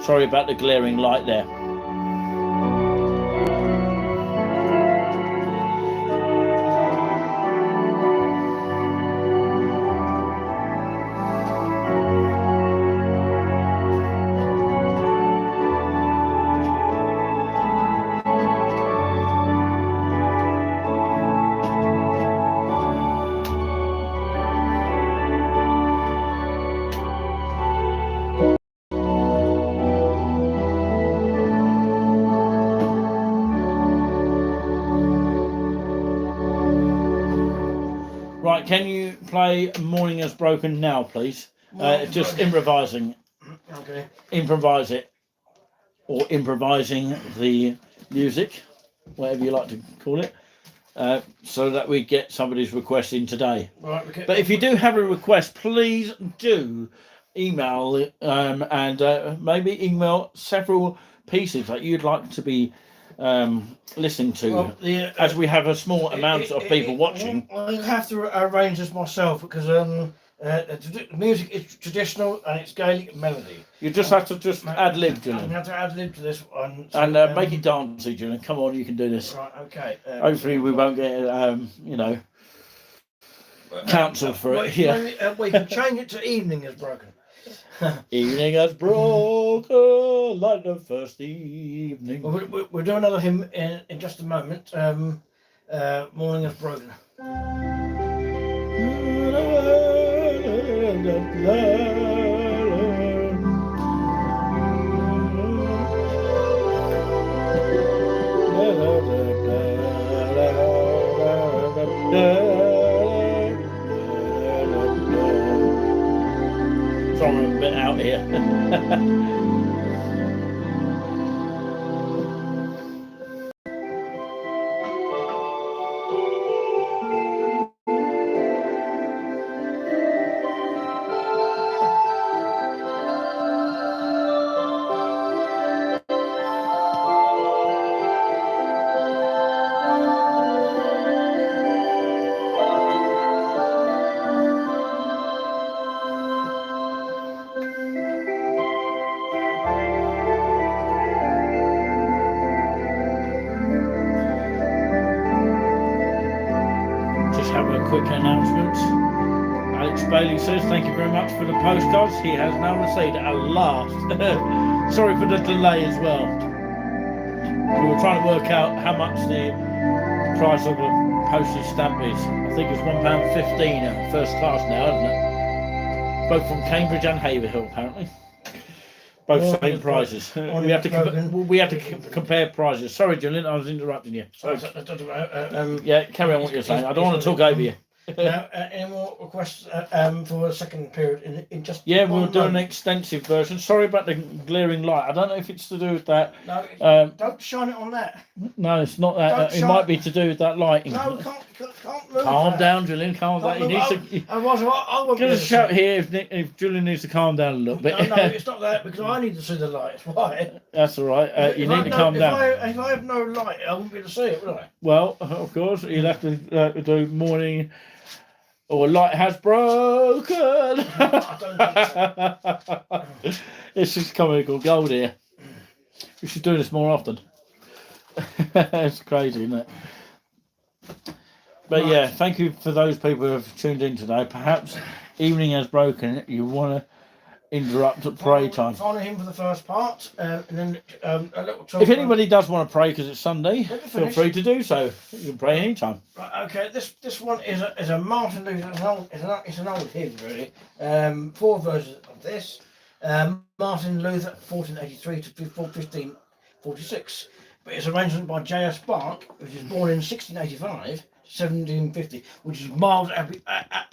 Sorry about the glaring light there. Right, can you play Morning Has Broken now, please? Just improvising. Okay. Improvise it. Or improvising the music, whatever you like to call it, so that we get somebody's request in today. Right, okay. But if you do have a request, please do email and maybe email several pieces that you'd like to be listening to, Well, as we have a small amount of people watching. I'll have to arrange this myself because the music is traditional and it's Gaelic melody. You just have to just ad-lib, I Julian. have to ad-lib to this one. So, And make it dancey, Julian. Come on, you can do this. Right, okay. Hopefully we won't get, cancelled for it. Yeah. We can change it to Evening Has Broken. Evening has broken like the first evening. Well, we'll do another hymn in just a moment. Morning Has Broken. So I'm a bit out here. Quick announcement. Alex Bailey says thank you very much for the postcards. He has now received at last. Sorry for the delay as well. We were trying to work out how much the price of a postage stamp is. I think it's £1.15 first class now, isn't it? Both from Cambridge and Haverhill, apparently. Both same prices. We have to compare prices. Sorry, Julian, I was interrupting you. Yeah, carry on what you're saying. I don't want to talk over you. Now, any more requests for a second period in just? Yeah, we'll do an extensive version. Sorry about the glaring light. I don't know if it's to do with that. No, don't shine it on that. No, it's not that. It might be to do with that lighting. No, can't move. Calm that. down, Julian. Calm down. He needs to. I won't Just shout here if Julian needs to calm down a little bit. No, it's not that because I need to see the light. Why? That's all right. You need to calm down. If I have no light, I wouldn't be able to see it, would I? Well, of course, you'll have to do morning. Or light has broken. I don't think so. It's just comical gold here. We should do this more often. It's crazy, isn't it? But yeah, thank you for those people who have tuned in today. Perhaps evening has broken. You want to interrupt at pray time. Follow him for the first part, and then a little talk. If anybody does want to pray because it's Sunday, feel free to do so. You can pray anytime. Right, okay, this one is a Martin Luther. It's an old hymn, really. 4 verses of this. Martin Luther, 1483 to 1546. But it's arrangement by J.S. Bach, which was born in 1685. 1750, which is miles out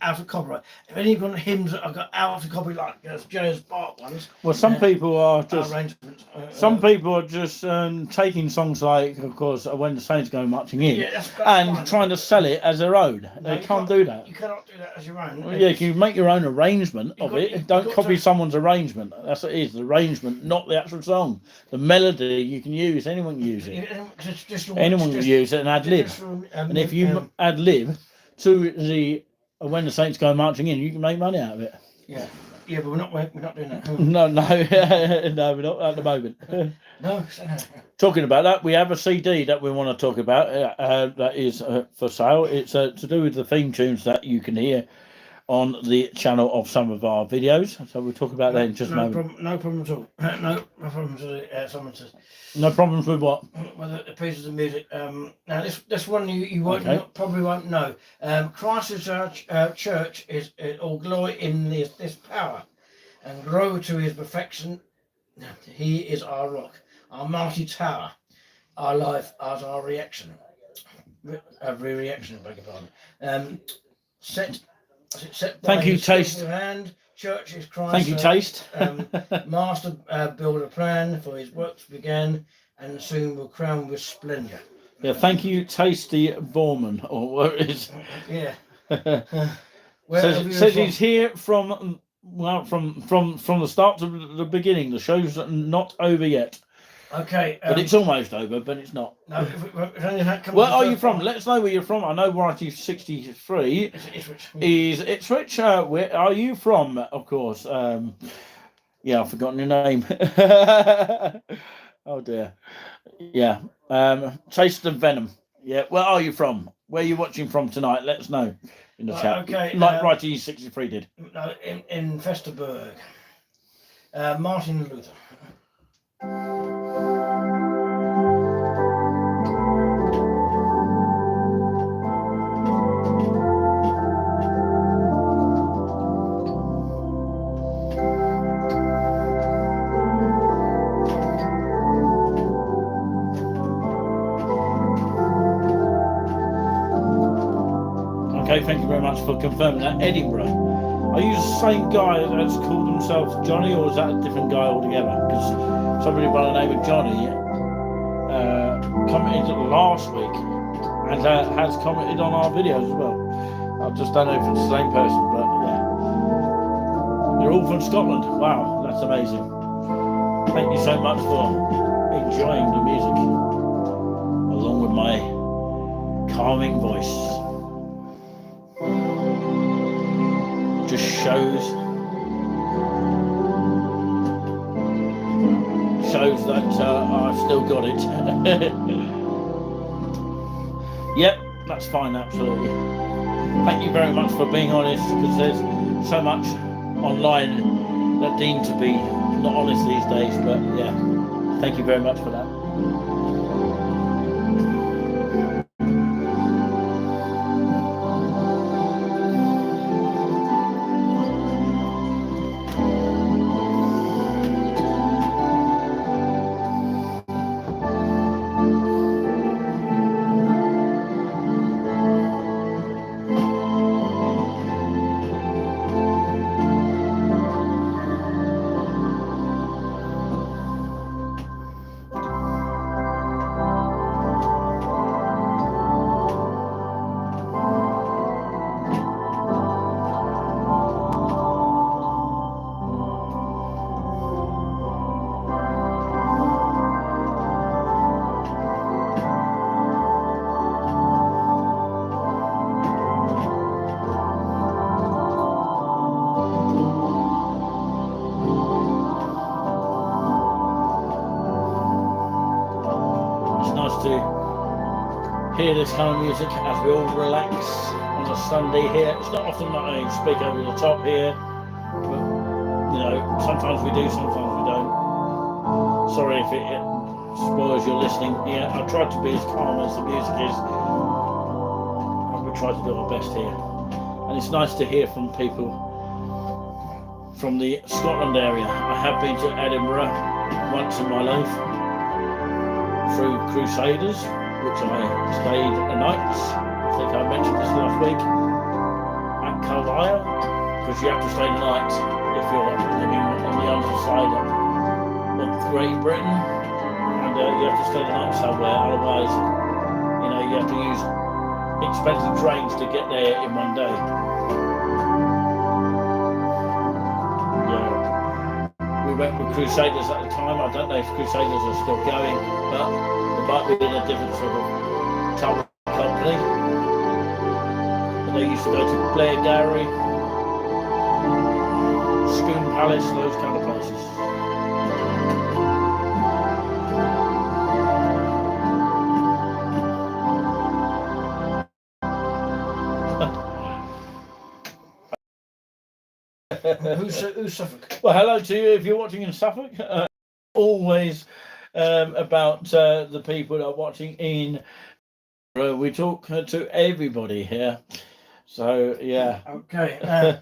of copyright. If anyone hymns that I've got out of copyright, like J.S. Bach ones. Well, some people are just arrangements. Some people are just taking songs like, of course, When the Saints Go Marching In, that's and fine. trying to sell it as their own. They can't do that. You cannot do that as your own. Well, yeah, you make your own arrangement of it. Don't copy someone's arrangement. That's what it is, the arrangement, not the actual song. The melody you can use, anyone can use it. Anyone can use it and ad lib. And if you ad lib to the When the Saints Go Marching In, you can make money out of it. Yeah, but we're not doing that. No, no, no, we're not at the moment. No. Talking about that, we have a CD that we want to talk about that is for sale. It's to do with the theme tunes that you can hear on the channel of some of our videos. So we'll talk about that in just a moment. No problem at all. No problems with someone says. No problems with what? With the pieces of music. Now this one you won't probably won't know. Christ's church is all glory in this power, and grow to his perfection. He is our rock, our mighty tower, our life as our reaction. Reaction, beg your pardon. Set Thank you, Taste. Hand, church is Christ. Thank you, Taste. Master build a plan for his works began, and soon will crown with splendour. Yeah, thank you, Tasty Borman, or what it is. Yeah. Says he's here from the start to the beginning. The show's not over yet. Okay. But it's almost over, but it's not. No, where are you from? Let us know where you're from. I know Variety 63 is Ipswich. Where are you from? Of course. Yeah, I've forgotten your name. Oh dear. Yeah. Taste of Venom. Yeah. Where are you from? Where are you watching from tonight? Let us know in the chat. Okay. Like Variety 63 did. No, in Festerburg. Martin Luther. Okay, thank you very much for confirming that. Edinburgh. Are you the same guy that's called himself Johnny, or is that a different guy altogether? Because somebody by the name of Johnny commented last week and has commented on our videos as well. I just don't know if it's the same person, but yeah. They're all from Scotland. Wow, that's amazing. Thank you so much for enjoying the music along with my calming voice. Just shows that I've still got it. Yep, that's fine, absolutely. Thank you very much for being honest, because there's so much online that deem to be not honest these days, but yeah, thank you very much for that. to hear this kind of music as we all relax on a Sunday here. It's not often that I speak over the top here, but you know, sometimes we do, sometimes we don't. Sorry if it spoils your listening here. I try to be as calm as the music is. I will try to do my best here. And it's nice to hear from people from the Scotland area. I have been to Edinburgh once in my life through Crusaders, which I stayed a night. I think I mentioned this last week at Carlisle, because you have to stay the night if you're living on the underside of Great Britain, and you have to stay the night somewhere. Otherwise, you know, you have to use expensive trains to get there in one day. Yeah, we went with Crusaders at the time. I don't know if Crusaders are still going, but it might be in a different sort of touring company. But they used to go to Blair Gallery, Scone Palace, those kind of places. Who's Suffolk? Well, hello to you if you're watching in Suffolk. Always about the people that are watching in. We talk to everybody here. So, yeah. Okay.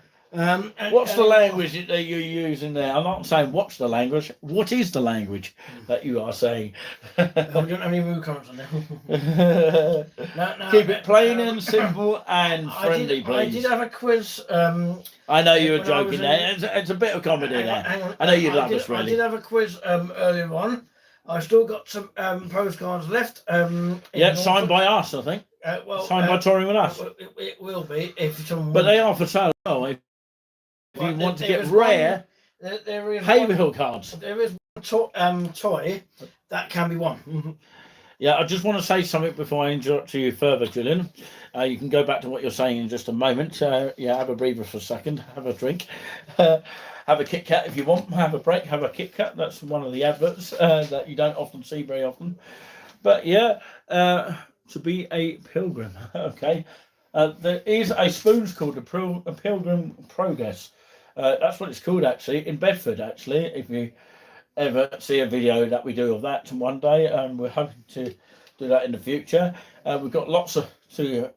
What's the language that you're using there? I'm not saying what's the language. What is the language that you are saying? I don't have any rude comments on there. No, Keep it plain and simple and friendly, please. I did have a quiz. I know you were joking there. It's a bit of comedy there. Hang on, I know you love us, really. I did have a quiz earlier on. I've still got some postcards left. Yeah, signed by us, I think. Signed by Touring With Us. It will be if someone. But they are for sale. If you want to get rare Haverhill cards. There is one toy that can be won. Yeah, I just want to say something before I interrupt you further, Julian. You can go back to what you're saying in just a moment. Yeah, have a breather for a second. Have a drink. Have a Kit Kat if you want. Have a break. Have a Kit Kat. That's one of the adverts that you don't often see very often. But yeah, to be a pilgrim. Okay. There is a spoons called a Pilgrim Progress. That's what it's called, actually, in Bedford, actually, if you ever see a video that we do of that one day. We're hoping to do that in the future. We've got lots to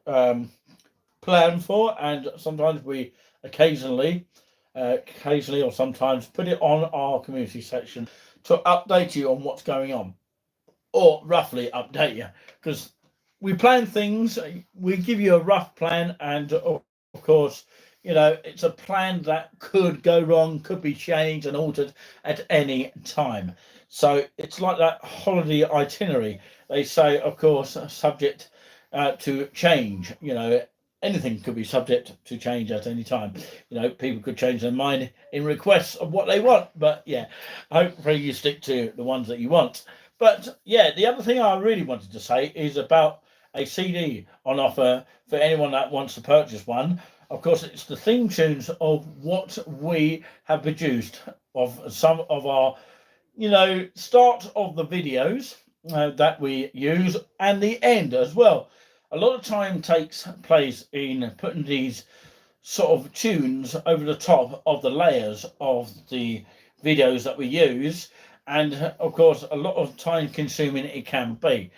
plan for, and sometimes we occasionally or sometimes put it on our community section to update you on what's going on, or roughly update you, because we plan things, we give you a rough plan, and of course, you know, it's a plan that could go wrong, could be changed and altered at any time. So it's like that holiday itinerary. They say, of course, subject to change. You know, anything could be subject to change at any time. You know, people could change their mind in requests of what they want. But yeah, hopefully you stick to the ones that you want. But yeah, the other thing I really wanted to say is about a CD on offer for anyone that wants to purchase one. Of course, it's the theme tunes of what we have produced of some of our, you know, start of the videos that we use, and the end as well. A lot of time takes place in putting these sort of tunes over the top of the layers of the videos that we use, and of course, a lot of time consuming it can be.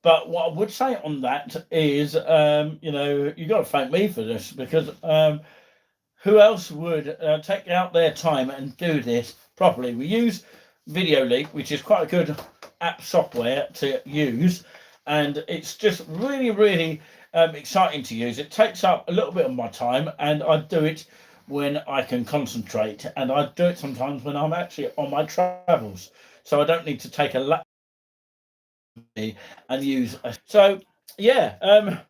But what I would say on that is, you know, you got to thank me for this, because who else would take out their time and do this properly? We use VideoLeak, which is quite a good app software to use, and it's just really, really exciting to use. It takes up a little bit of my time, and I do it when I can concentrate, and I do it sometimes when I'm actually on my travels, so I don't need to take a laptop and use so yeah,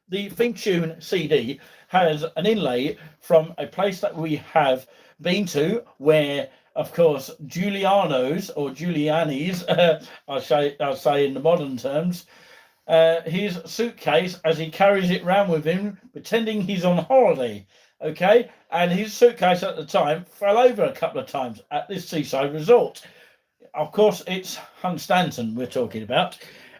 the theme tune CD has an inlay from a place that we have been to, where of course Giuliano's or Giuliani's I'll say in the modern terms, his suitcase, as he carries it round with him pretending he's on holiday, okay, and his suitcase at the time fell over a couple of times at this seaside resort. of course, it's Hunstanton we're talking about.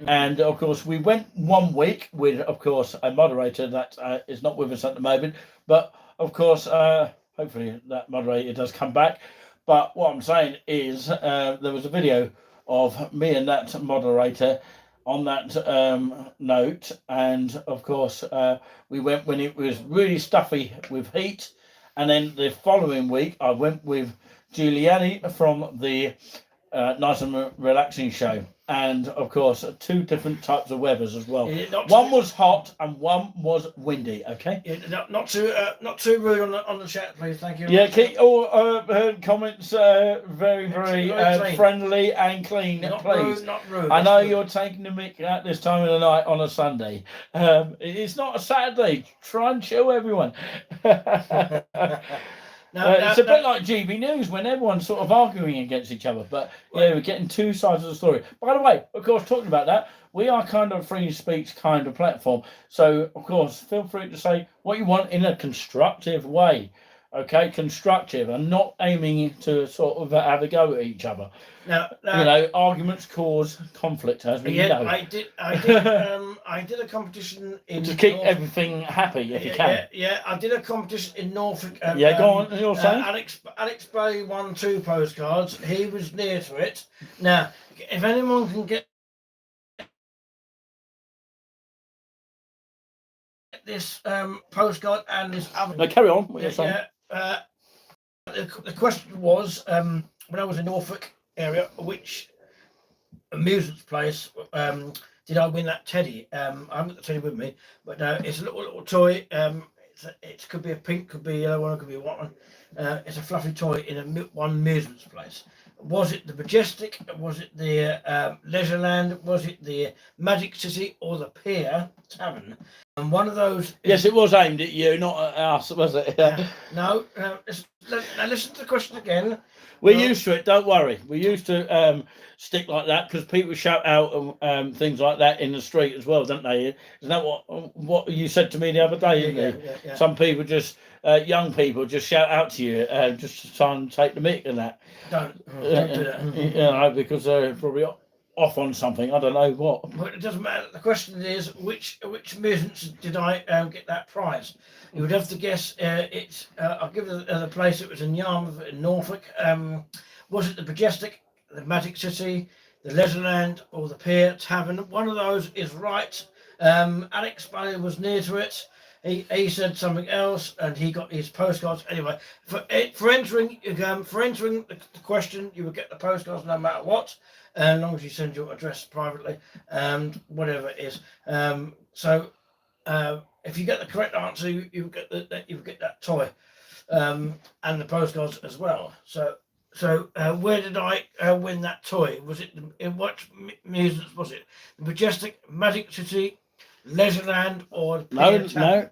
And of course, we went 1 week with, of course, a moderator that is not with us at the moment. But of course, hopefully that moderator does come back. But what I'm saying is, there was a video of me and that moderator on that note. And of course, we went when it was really stuffy with heat. And then the following week, I went with Juliani from the Nice and Relaxing show. And of course, 2 different types of weathers as well. One was hot and one was windy. Okay. Not too rude on the chat, please. Thank you. Yeah, keep all comments very friendly and clean, not please. Rude, not rude. I know you're taking the mick at this time of the night on a Sunday. It's not a Saturday. Try and chill, everyone. It's a bit like GB News when everyone's sort of arguing against each other. But yeah, we're getting 2 sides of the story. By the way, of course, talking about that, we are kind of a free speech kind of platform. So, of course, feel free to say what you want in a constructive way. Okay, constructive and not aiming to sort of have a go at each other. Now, you know, arguments cause conflict, as we know. I did a competition in to keep everything happy if you can. Yeah, I did a competition in Norfolk. Go on. You're saying Alex Bay won 2 postcards. He was near to it. Now, if anyone can get this postcard and this other. No, carry on. What you're saying. The question was, when I was in Norfolk area, which amusement place did I win that teddy? I haven't got the teddy with me, but it's a little toy. It could be a pink, could be a yellow one, it could be a white one. It's a fluffy toy in one amusement place. Was it the Majestic? Was it the Leisureland? Was it the Magic City or the Pier Tavern? And one of those. Yes, it was aimed at you, not at us, was it? No. Now listen to the question again. We're used to it. Don't worry. We used to stick like that because people shout out and things like that in the street as well, don't they? Isn't that what you said to me the other day? Yeah. Some people just young people just shout out to you just to try and take the mick and that. Don't do that. You know, because they're probably off on something. I don't know what. But it doesn't matter. The question is, which amusements did I get that prize? You would have to guess. I'll give you the place. It was in Yarmouth, in Norfolk. Was it the Majestic, the Magic City, the Leisureland, or the Pier Tavern? One of those is right. Alex Bailey was near to it. He said something else, and he got his postcards. Anyway, for entering the question, you would get the postcards no matter what, as long as you send your address privately and whatever it is. So if you get the correct answer, you get that toy and the postcards as well. So where did I win that toy? Was it in what amusements was it? The Majestic, Magic City, Leisureland, or no.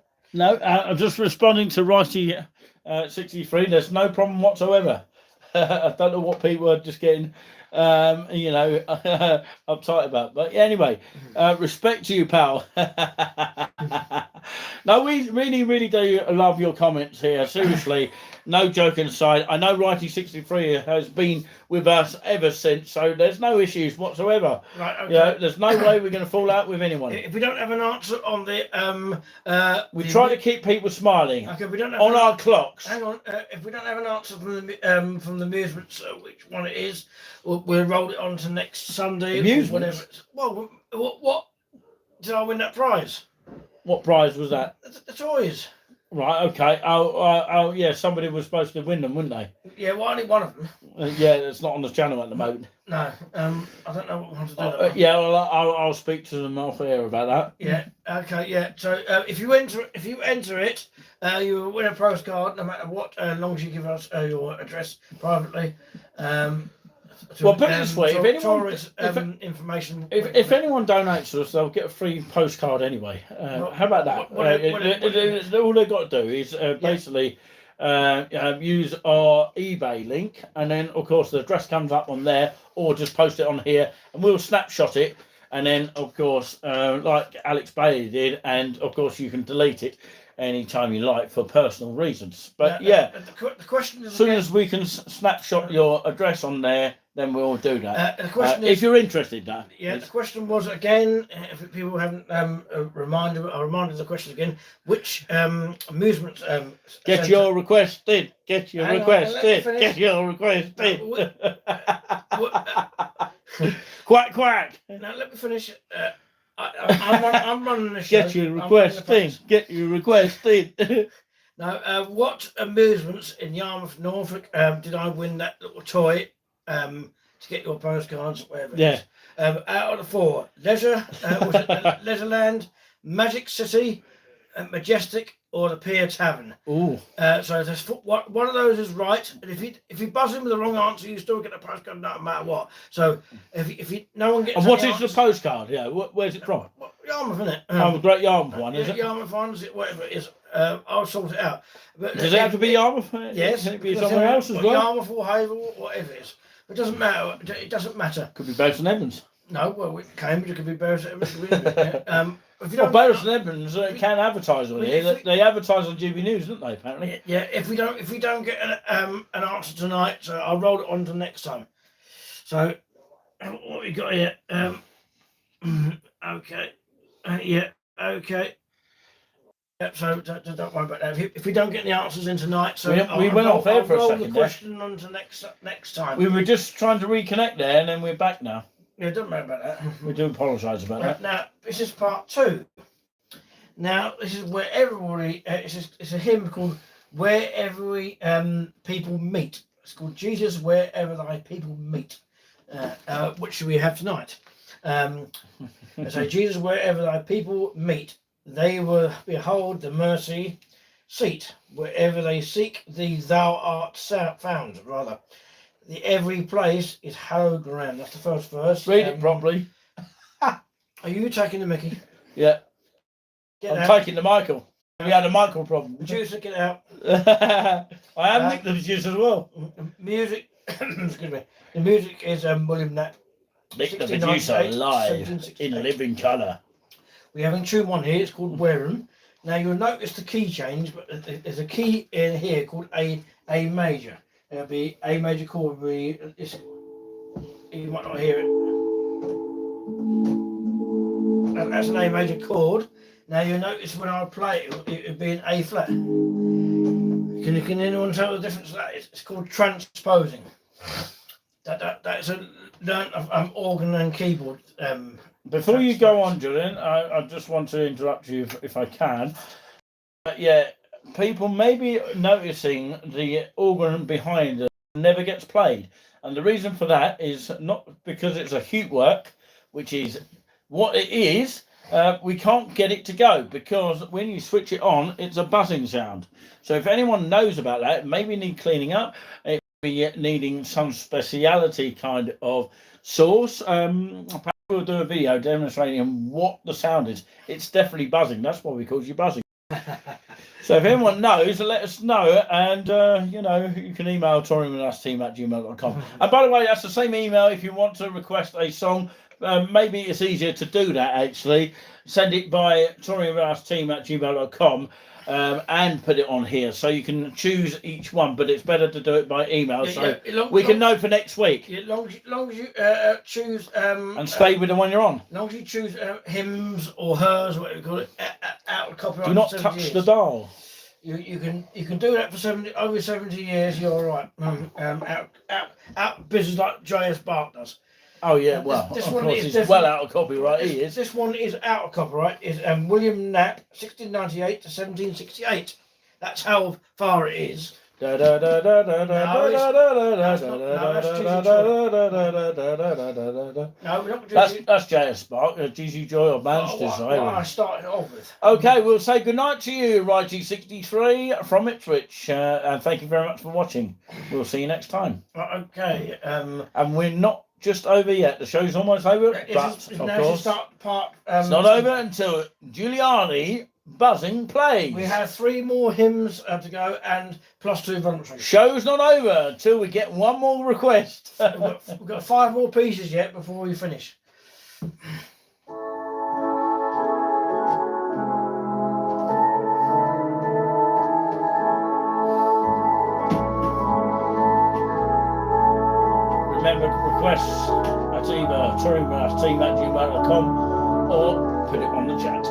I'm just responding to Righty 63. There's no problem whatsoever. I don't know what people are just getting uptight about, but anyway, respect to you, pal. No, we really do love your comments here, seriously. No joking aside, I know Righty 63 has been with us ever since, so there's no issues whatsoever. Right, okay. You know, there's no way we're going to fall out with anyone. If we don't have an answer on the we try to keep people smiling. Okay, we don't have on our clocks. Hang on, if we don't have an answer from the amusements, which one it is, we'll roll it on to next Sunday. Amusements? Well, what did I win that prize? What prize was that? The toys. Right, okay. Oh, yeah, somebody was supposed to win them, wouldn't they? Yeah, well, only one of them. Yeah, it's not on the channel at the moment. No, I don't know what one to do. Yeah, well, I'll speak to them off air about that. Yeah, okay, yeah. So if you enter it, you will win a postcard, no matter what, as long as you give us your address privately. Well, put it this way: if information, if anyone donates to us, they'll get a free postcard anyway. How about that? All they've got to do is basically use our eBay link, and then of course the address comes up on there, or just post it on here, and we'll snapshot it, and then of course, like Alex Bailey did, and of course you can delete it anytime you like for personal reasons. But the question is, as soon as we can snapshot your address on there, then we'll do that. The question if you're interested, Dan. Yeah, the question was again, if people haven't reminded the question again, which amusement Get your request in. Get your request in. Get your request in. Quack quack. Now let me finish. I'm running the show. Get your request in. Get your request in. Now, what amusements in Yarmouth, Norfolk, did I win that little toy to get your postcards, whatever it is? Out of the 4, Leisure, Leisureland, Magic City, Majestic, or the Pier Tavern. Ooh. So there's one of those is right, and if you buzz in with the wrong answer, you still get a postcard no matter what. So if no one gets. And what is the postcard? Yeah, where's it from? Yarmouth, isn't it? The Great Yarmouth one, is it? Yarmouth ones, whatever it is. I'll sort it out. But does it have to be Yarmouth? Yes. Can it be somewhere else as well? Yarmouth or Havel, whatever it is. It doesn't matter. It doesn't matter. Could be Barrows and Evans. No, well, Cambridge, it could be Barrows and Evans. Barrows and Evans can advertise on here. They advertise on GB News, don't they? Apparently. Yeah. If we don't get an answer tonight, so I'll roll it on to next time. So what we got here? Okay. Okay. Yeah, so don't worry about that. If we don't get the answers in tonight, so we went off there for a second. The question on to next time. We were just trying to reconnect there, and then we're back now. Yeah, don't worry about that. We do apologise about that. Now this is part 2. Now this is where everybody. It's a hymn called "Where Every People Meet." It's called "Jesus Wherever Thy People Meet," which we have tonight. So Jesus, wherever thy people meet, they will behold the mercy seat. Wherever they seek thee, thou art found. Rather, the every place is hallowed ground. That's the first verse. Read it properly. Are you taking the Mickey? Yeah. I'm taking the Michael. We had a Michael problem. Producer, get out. I am Nick the producer as well. Music. Excuse me. The music is William Knapp. Nick the producer live in living colour. We're having tune 1 here. It's called Wareham. Now you'll notice the key change, but there's a key in here called A major. It'll be A major chord. You might not hear it. That's an A major chord. Now you'll notice when I play it, it'll be an A flat. Can anyone tell the difference? That it's called transposing. That's a learnt of organ and keyboard. Before you go on, Julian, I just want to interrupt you if I can. But yeah, people may be noticing the organ behind it never gets played, and the reason for that is not because it's a Hute work, which is what it is. We can't get it to go because when you switch it on, it's a buzzing sound. So if anyone knows about that, maybe need cleaning up. It may be needing some speciality kind of source. We'll do a video demonstrating what the sound is. It's definitely buzzing. That's why we call you buzzing. So if anyone knows, let us know. And, you can email touringwithusteam@gmail.com. And by the way, that's the same email if you want to request a song. Maybe it's easier to do that, actually. Send it by touringwithusteam@gmail.com and put it on here. So you can choose each one, but it's better to do it by email. We can know for next week. As long as you choose... and stay with the one you're on. As long as you choose hymns or hers, whatever you call it, out of copyright. Do not touch the dial. You can do that for over 70 years. You're all right. Out business like J.S. Bart does. Oh yeah, well, this one is well out of copyright. He is. This one is out of copyright. Is William Knapp, 1698 to 1768. That's how far it is. That's J.S. Spark, GG Joy of Manchester. I started off with. Okay, we'll say good night to you, Righty 63 from Ipswich, and thank you very much for watching. We'll see you next time. Okay. And we're not just over yet. The show's almost over, but of course, it's not over until Juliani Buzzing plays. We have 3 more hymns to go and plus 2 voluntary. Show's not over until we get one more request. We've got 5 more pieces yet before we finish. Remember requests at either touringwithusteam@gmail.com or put it on the chat.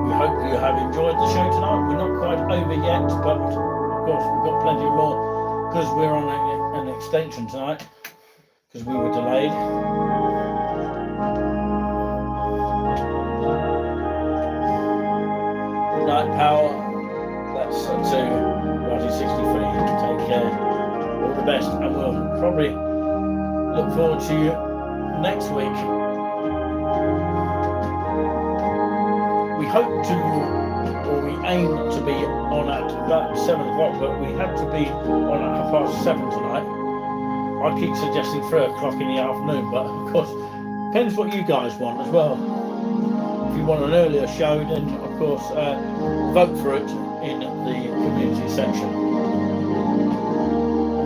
We hope you have enjoyed the show tonight. We're not quite over yet, but of course we've got plenty more because we're on an extension tonight because we were delayed. Good night, Power. That's to Roddy 63. Take care. All the best, and we'll probably look forward to you next week. We hope to, or we aim to be on at about 7 o'clock, but we have to be on at 7:30 tonight. I keep suggesting 3 o'clock in the afternoon, but of course, depends what you guys want as well. If you want an earlier show, then of course vote for it in the community section.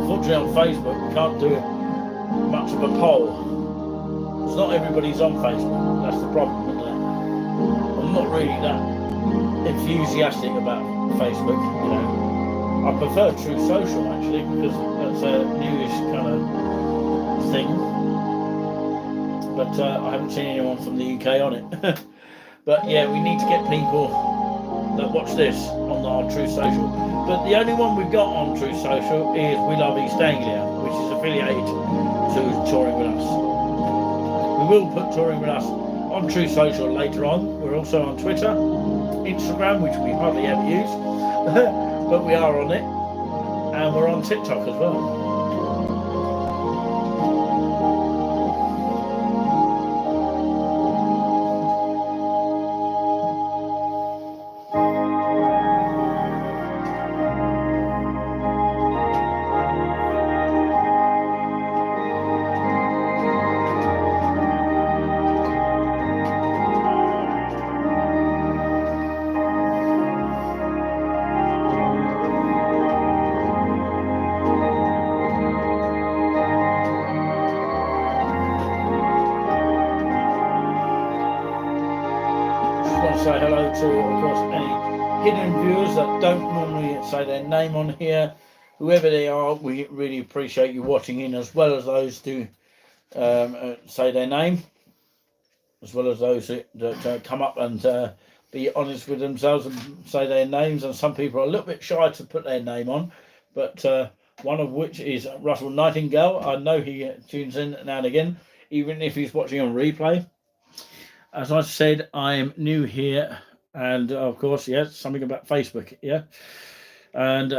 Unfortunately on Facebook we can't do much of a poll because not everybody's on Facebook. That's the problem, isn't it? I'm not really that enthusiastic about Facebook, you know. I prefer True Social actually because that's a newish kind of thing. But I haven't seen anyone from the UK on it. But yeah, we need to get people that watch this on our True Social. But the only one we've got on True Social is We Love East Anglia, which is affiliated to Touring With Us. We will put Touring With Us on True Social later on. We're also on Twitter, Instagram, which we hardly ever use, but we are on it, and we're on TikTok as well. Say hello to, of course, any hidden viewers that don't normally say their name on here. Whoever they are, we really appreciate you watching in, as well as those who say their name, as well as those that come up and be honest with themselves and say their names. And some people are a little bit shy to put their name on, but one of which is Russell Nightingale. I know he tunes in now and again, even if he's watching on replay. As I said, I am new here, and of course, yes, something about Facebook, yeah. And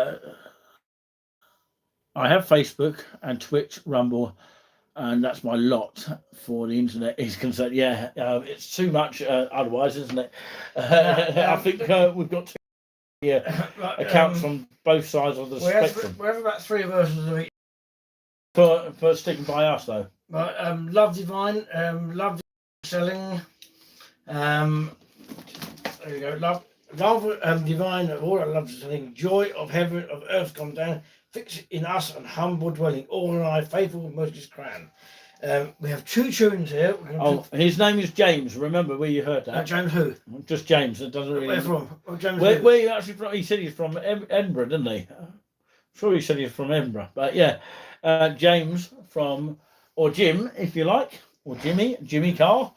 I have Facebook and Twitch, Rumble, and that's my lot for the internet is concerned. Yeah, it's too much otherwise, isn't it? I think we've got two accounts from both sides of the spectrum. We have about 3 versions of each. For sticking by us, though. But Love Divine, Love Selling. There you go. Love divine of all our love selling, joy of heaven of earth come down, fix in us and humble dwelling, all in our faithful Moses crown. We have 2 tunes here. His name is James. Remember where you heard that? James who? Just James. It doesn't really. Where from? James where are you actually from? He said he's from Edinburgh, didn't he? I'm sure he said he's from Edinburgh. But yeah, James from, or Jim, if you like, or Jimmy Carr.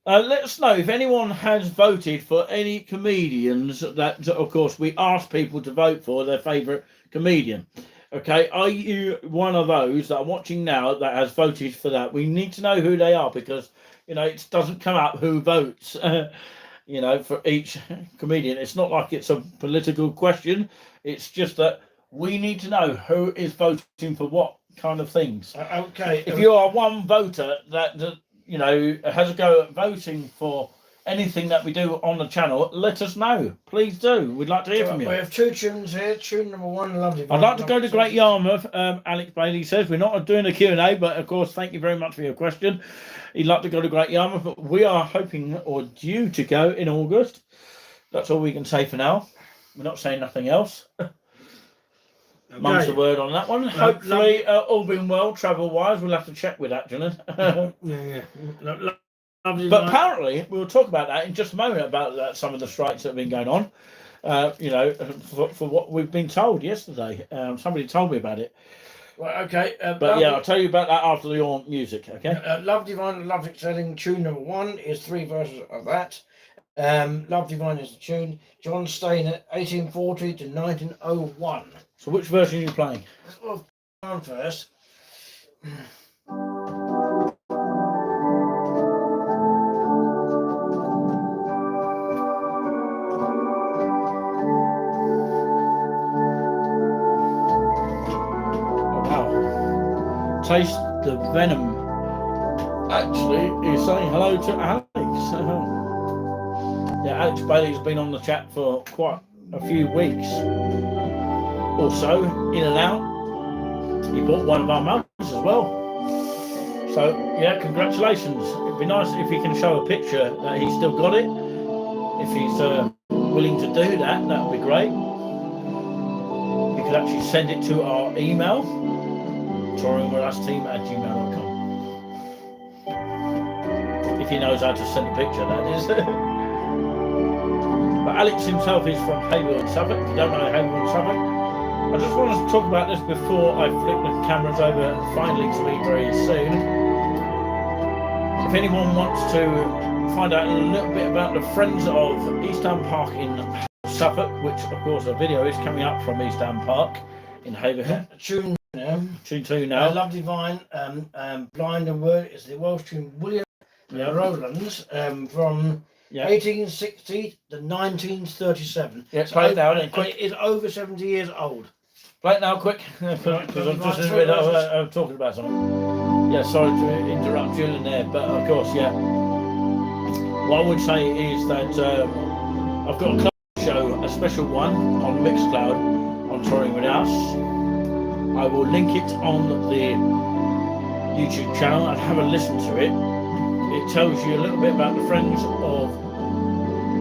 Let us know if anyone has voted for any comedians that, of course, we ask people to vote for their favourite comedian. Okay, are you one of those that are watching now that has voted for that? We need to know who they are because, you know, it doesn't come up who votes, you know, for each comedian. It's not like it's a political question. It's just that we need to know who is voting for what kind of things. Okay. If you are one voter that you know, has a go at voting for anything that we do on the channel, let us know. Please do. We'd like to hear from you. We have 2 tunes here. Tune number 1, Lovely. I'd like to go to Great Yarmouth. Alex Bailey says we're not doing a Q&A, but of course, thank you very much for your question. He'd like to go to Great Yarmouth, but we are hoping or due to go in August. That's all we can say for now. We're not saying nothing else. Okay. Mum's the word on that one. Hopefully, all being well, travel-wise, we'll have to check with that, Julian. Yeah. But apparently, we'll talk about that in just a moment, about some of the strikes that have been going on. you know, for what we've been told yesterday. Somebody told me about it. Right, okay. But yeah, I'll tell you about that after your music, okay? Love Divine, Love Excelling, tune number 1 is 3 verses of that. Love Divine is the tune. John Stainer, 1840 to 1901. So which version are you playing? Well, on first. Taste the Venom actually is saying hello to Alex. Yeah, Alex Bailey's been on the chat for quite a few weeks or so, in and out. He bought one of our mugs as well. So yeah, congratulations. It'd be nice if he can show a picture that he's still got it. If he's willing to do that, that would be great. You could actually send it to our email, touringwithusteam@gmail.com. If he knows how to send a picture, that is. But Alex himself is from Hayward in Suffolk. If you don't know Hayward in Suffolk, I just wanted to talk about this before I flick the cameras over finally to me very soon. If anyone wants to find out a little bit about the Friends of Eastham Park in Suffolk, which of course a video is coming up from Eastham Park in Haverhill. Tune Tune 2 now. Love Divine, Blind and Word is the Welsh tune William Rowlands from 1860 to 1937. Yeah, play it now then, quick. It is over 70 years old. Play it now, quick, because I'm just in the middle of talking about something. Yeah, sorry to interrupt Julian there, but of course, yeah. What I would say is that I've got a club show, a special one on Mixcloud on Touring With Us. I will link it on the YouTube channel and have a listen to it. It tells you a little bit about the Friends of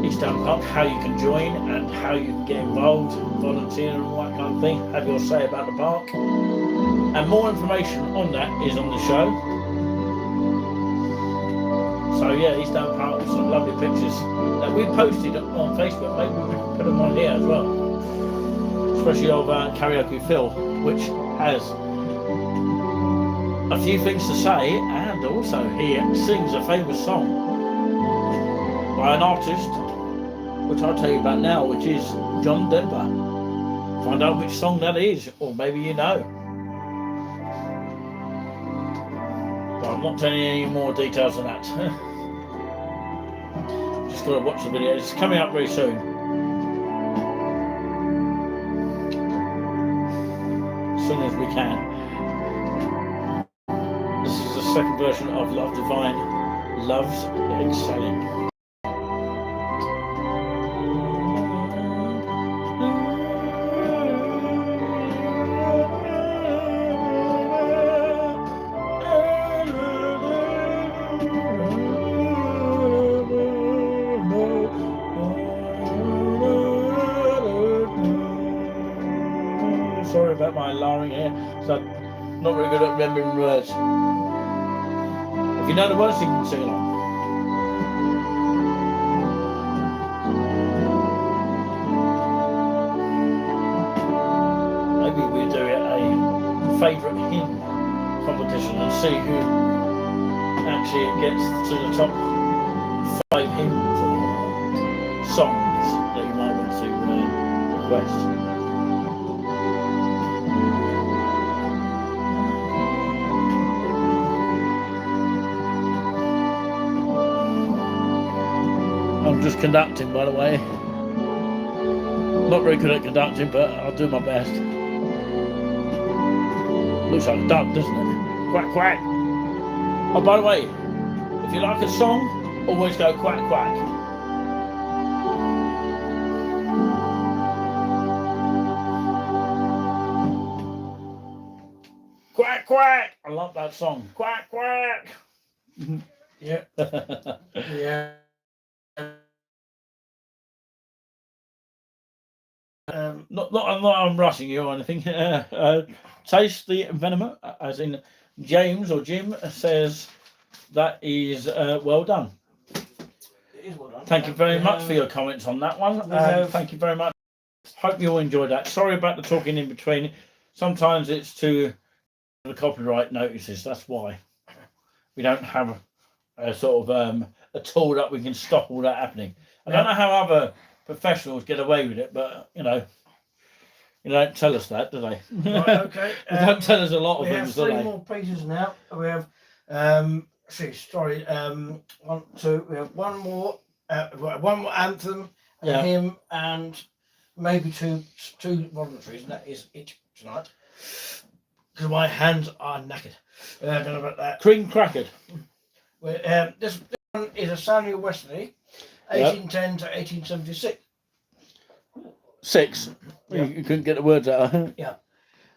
Eastham Park, how you can join and how you can get involved, volunteer and all that kind of thing, have your say about the park. And more information on that is on the show. So yeah, Eastham Park, some lovely pictures that we posted on Facebook. Maybe we can put them on here as well. Especially of Karaoke Phil, which has a few things to say, and also he sings a famous song by an artist, which I'll tell you about now, which is John Denver. Find out which song that is, or maybe you know. But I'm not telling you any more details than that. Just got to watch the video. It's coming up very soon. As soon as we can. This is the second version of Love Divine, Love's Excelling. Sorry about my alarming here, so I'm not very good at remembering words. If you know the words, you can sing along. Maybe we do a favourite hymn competition and see who actually gets to the top 5 hymns or songs that you might want to request. I'm just conducting, by the way. Not very good at conducting, but I'll do my best. Looks like a duck, doesn't it? Quack, quack. Oh, by the way, if you like a song, always go quack, quack. Quack, quack. I love that song. Quack, quack. Yeah. Yeah. Not I'm rushing you or anything. Taste the Venom, as in James or Jim says that is well done. It is well done. Thank you very much for your comments on that one. Thank you very much. Hope you all enjoyed that. Sorry about the talking in between. Sometimes it's to the copyright notices. That's why we don't have a sort of a tool that we can stop all that happening. I don't know how other professionals get away with it, but you know, you don't tell us that, do they? Right, okay. They don't tell us a lot of we things, have do three they? more pieces now. We have one, two. We have one more anthem, a hymn, and maybe two voluntaries, and that is it tonight. Because my hands are knackered. I don't know about that. Cream crackered. This one is a Samuel Wesley, 1810 to 1876. 6. Yeah. You couldn't get the words out. Yeah,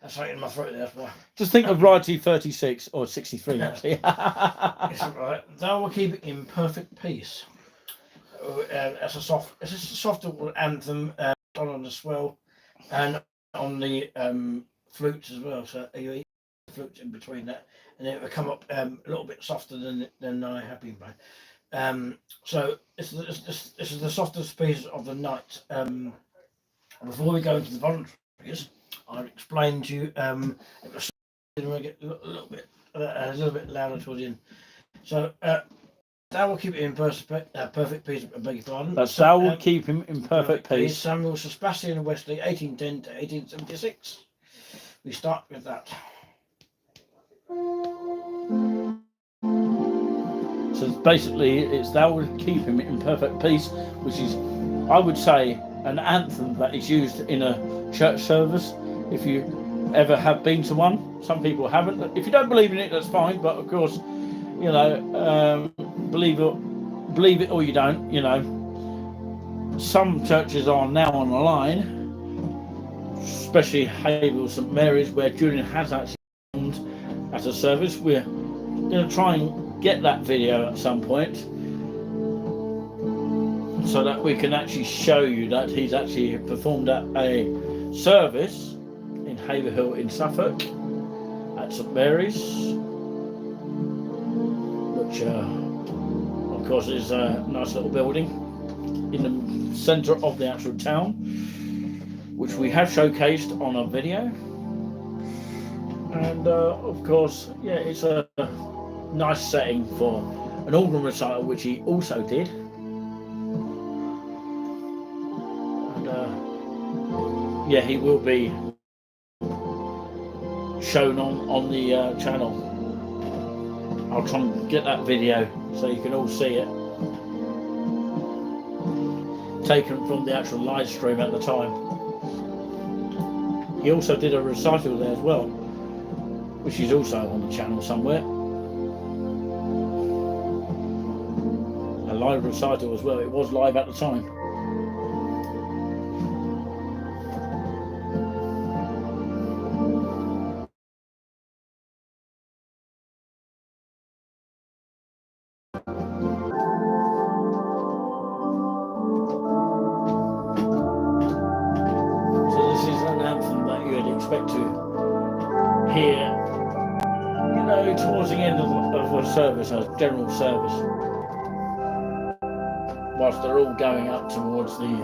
that's right in my throat. That's why. Just think of variety 36 or 63. Actually. It's right. Thou will keep it in perfect peace. It's a softer anthem on the swell and on the flutes as well. So you eat the flutes in between that, and it will come up a little bit softer than I have been playing. So this is the softest piece of the night. Before we go into the voluntaries, I'll explain to you. It was get a little bit louder towards the end. So thou will keep it in perfect peace. I beg your pardon. That's thou will keep him in perfect peace. Samuel Sebastian Wesley, 1810 to 1876. We start with that. So basically, it's thou will keep him in perfect peace, which is, I would say, an anthem that is used in a church service. If you ever have been to one, some people haven't. If you don't believe in it, that's fine. But of course, you know, believe it or you don't. You know, some churches are now on the line, especially Haverhill St Mary's, where Julian has actually performed at a service. We're going to try and get that video at some point, so that we can actually show you that he's actually performed at a service in Haverhill in Suffolk at St Mary's, which of course is a nice little building in the centre of the actual town, which we have showcased on a video. And of course, yeah, it's a nice setting for an organ recital, which he also did. Yeah, he will be shown on the channel. I'll try and get that video so you can all see it. Taken from the actual live stream at the time. He also did a recital there as well, which is also on the channel somewhere. A live recital as well. It was live at the time. Expect to hear, you know, towards the end of a service, a general service, whilst they're all going up towards the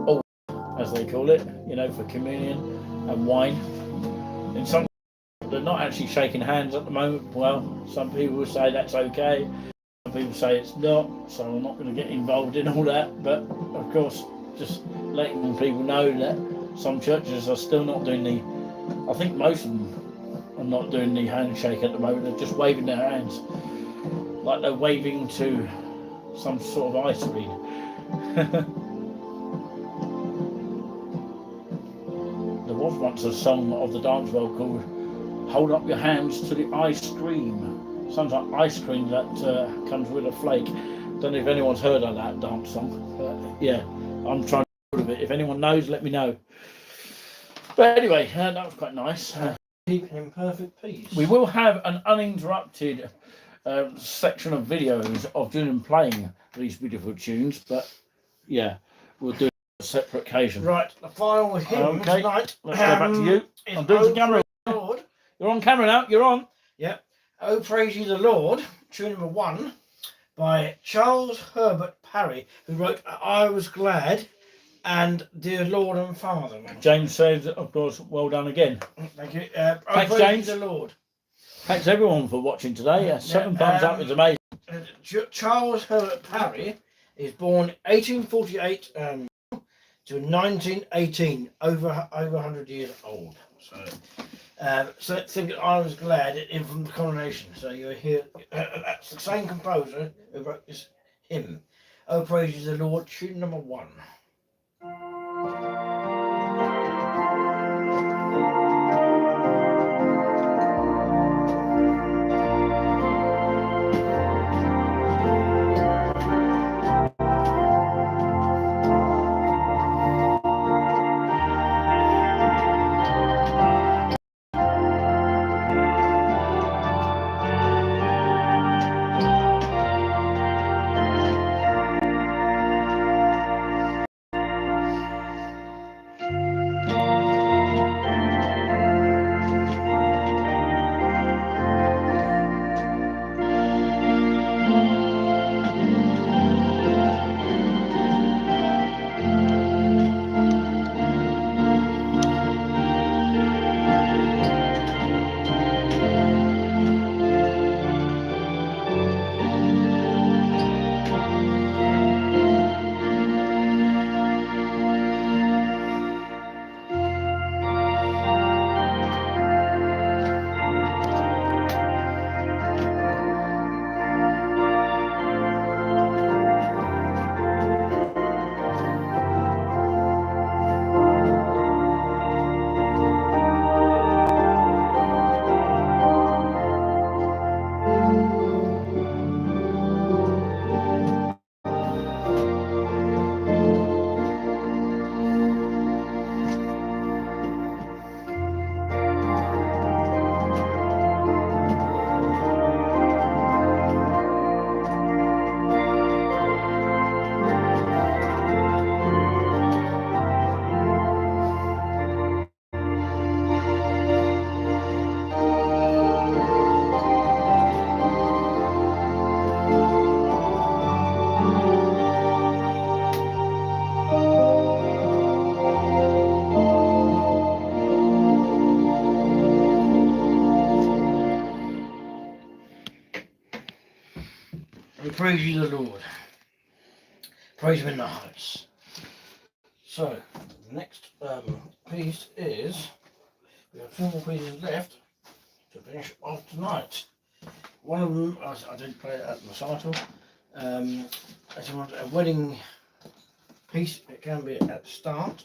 altar, as they call it, you know, for communion and wine. And some, they're not actually shaking hands at the moment. Well, some people will say that's okay, some people say it's not, so I'm not going to get involved in all that. But of course, just letting people know that some churches are still not doing I think most of them are not doing the handshake at the moment. They're just waving their hands like they're waving to some sort of ice cream. There was once a song of the dance world called "Hold Up Your Hands to the Ice Cream." Sounds like ice cream that comes with a flake. Don't know if anyone's heard of that dance song, but yeah, I'm trying to of it. If anyone knows, let me know. But anyway, that was quite nice. Keep it in perfect peace. We will have an uninterrupted section of videos of Julian playing these beautiful tunes, but yeah, we'll do a separate occasion. Right, the final hymn tonight. Let's go back to you. I'm doing the camera. Lord. You're on camera now. You're on. Yep. Oh, praise ye the Lord. Tune number 1. by Charles Herbert Parry, who wrote I Was Glad and Dear Lord and Father. James says, of course, well done again. Thank you. Thanks, praise James. the Lord. Thanks everyone for watching today. Yeah, 7 thumbs up is amazing. Charles Herbert Parry is born 1848 to 1918, over 100 years old. So think I Was Glad in from the coronation. So you hear that's the same composer who wrote this hymn. Oh, praise the Lord, tune number 1. Praise you the Lord. Praise him in the heights. So, the next piece is, we have 2 more pieces left to finish off tonight. One of them, I did play it at the recital. If you want a wedding piece, it can be at the start.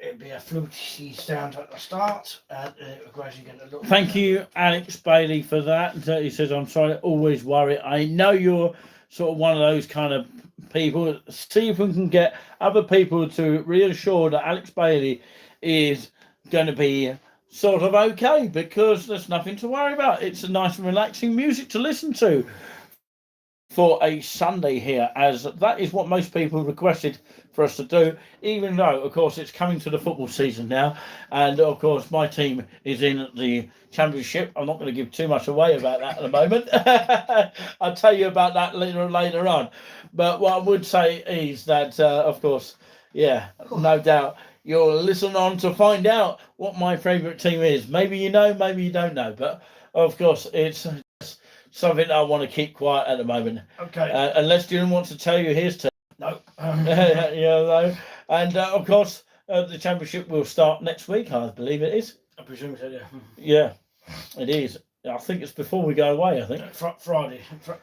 It'd be a fluty sound at the start, and it will gradually get a little. Thank you, Alex Bailey, for that. He says, I'm sorry, I always worry. I know you're sort of one of those kind of people. See if we can get other people to reassure that Alex Bailey is going to be sort of okay, because there's nothing to worry about. It's a nice and relaxing music to listen to for a Sunday here, as that is what most people requested for us to do, even though, of course, it's coming to the football season now, and of course my team is in the championship. I'm not going to give too much away about that at the moment. I'll tell you about that later on, but what I would say is that of course, yeah, no doubt you'll listen on to find out what my favourite team is. Maybe you know, maybe you don't know, but of course it's something I want to keep quiet at the moment. Okay. Unless Julian wants to tell you his turn. No. And of course, the championship will start next week, I believe it is. I presume so, yeah. Yeah, it is. I think it's before we go away, I think. Friday.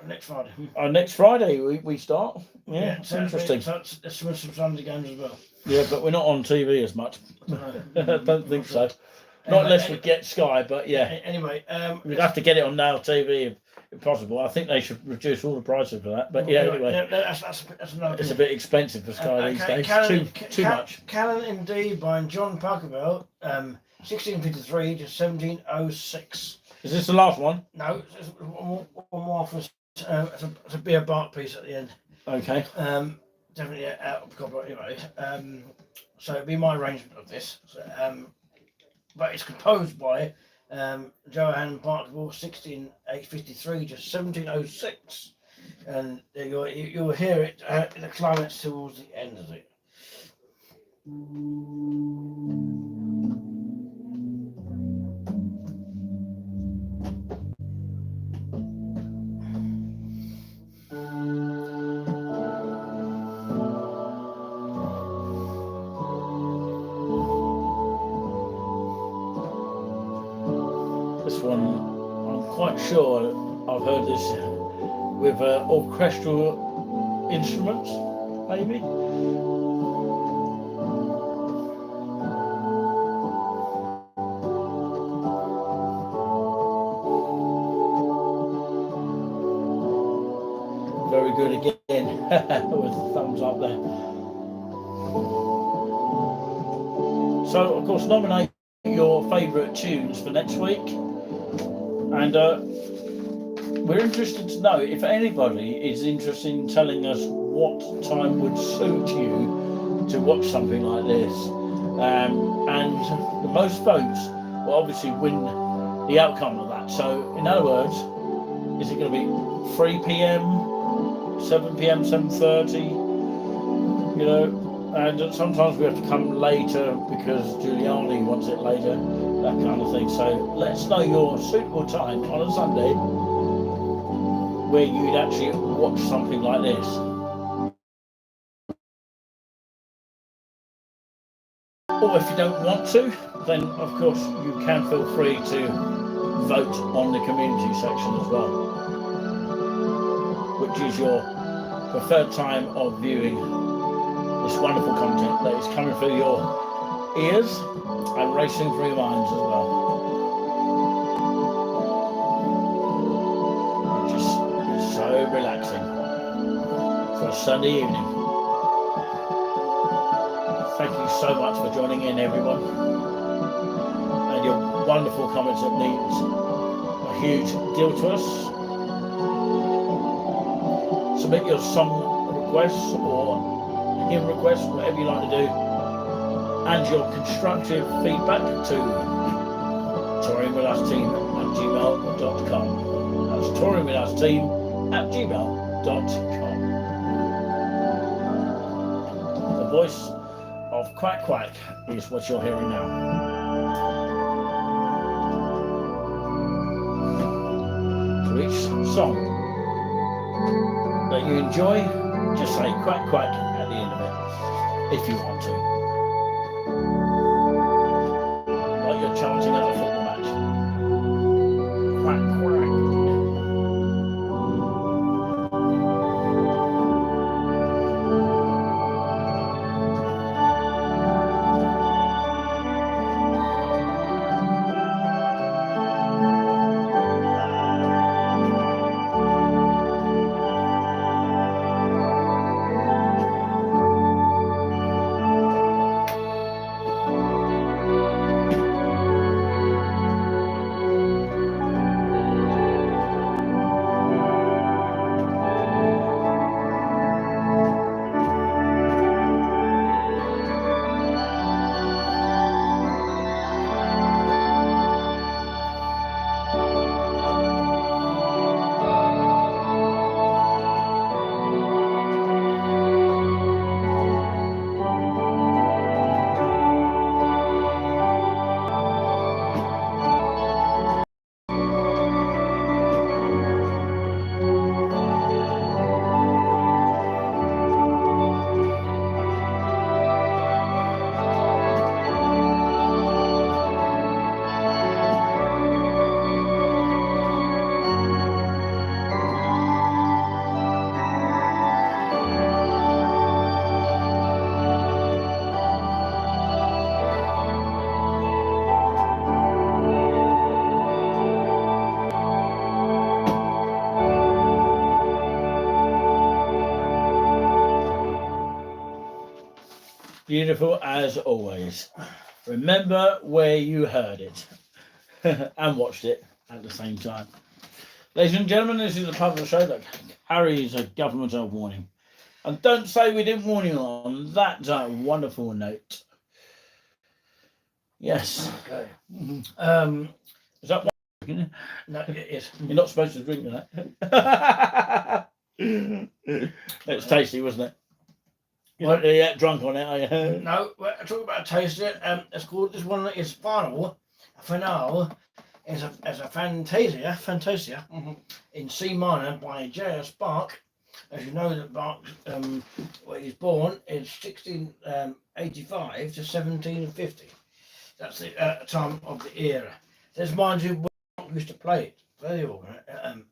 Next Friday. Next Friday we start. Yeah, it's interesting. There's some Sunday games as well. Yeah, but we're not on TV as much. I don't think so. Not unless we get Sky, but yeah. Anyway, we'd have to get it on Now TV if possible. I think they should reduce all the prices for that. But yeah, anyway, that's another. It's a bit expensive for Sky these days. Too much. Canon indeed by John Parkerville, 1653 to 1706. Is this the last one? No, it's one more for it's a beer bark piece at the end. Okay. Definitely out of copyright anyway. So it'd be my arrangement of this. So, but it's composed by Johann Parkville 16853 to 1706, and you'll hear it in the climax towards the end of it. This one, I'm quite sure I've heard this with orchestral instruments, maybe. Very good again, with the thumbs up there. So, of course, nominate your favourite tunes for next week, and we're interested to know if anybody is interested in telling us what time would suit you to watch something like this, and the most votes will obviously win the outcome of that. So, in other words, is it going to be 3 p.m, 7 p.m, 7:30, you know? And sometimes we have to come later because Juliani wants it later, that kind of thing. So let us know your suitable time on a Sunday where you'd actually watch something like this. Or if you don't want to, then of course you can feel free to vote on the community section as well, which is your preferred time of viewing this wonderful content that is coming through your ears and racing through your minds as well. Which is so relaxing for a Sunday evening. Thank you so much for joining in, everyone, and your wonderful comments that means a huge deal to us. Submit your song requests or hymn requests, whatever you like to do, and your constructive feedback to touringwithusteam@gmail.com. That's touringwithusteam@gmail.com. The voice of Quack Quack is what you're hearing now. For each song that you enjoy, just say Quack Quack at the end of it, if you want to. Like you're chanting at a football match. Quack Quack. Beautiful as always. Remember where you heard it and watched it at the same time. Ladies and gentlemen, this is a part of the show that carries a governmental warning. And don't say we didn't warn you on that wonderful note. Yes. Okay. Is that one? No, it is. You're not supposed to drink that. It's tasty, wasn't it? You What? don't get drunk on it, are you? No, we're talking about taste it. It's called, this one is finale is a Fantasia in C minor by J.S. Bach. As you know, that Bach, where he's born, is 1685 to 1750. That's the time of the era. This reminds you when we used to play it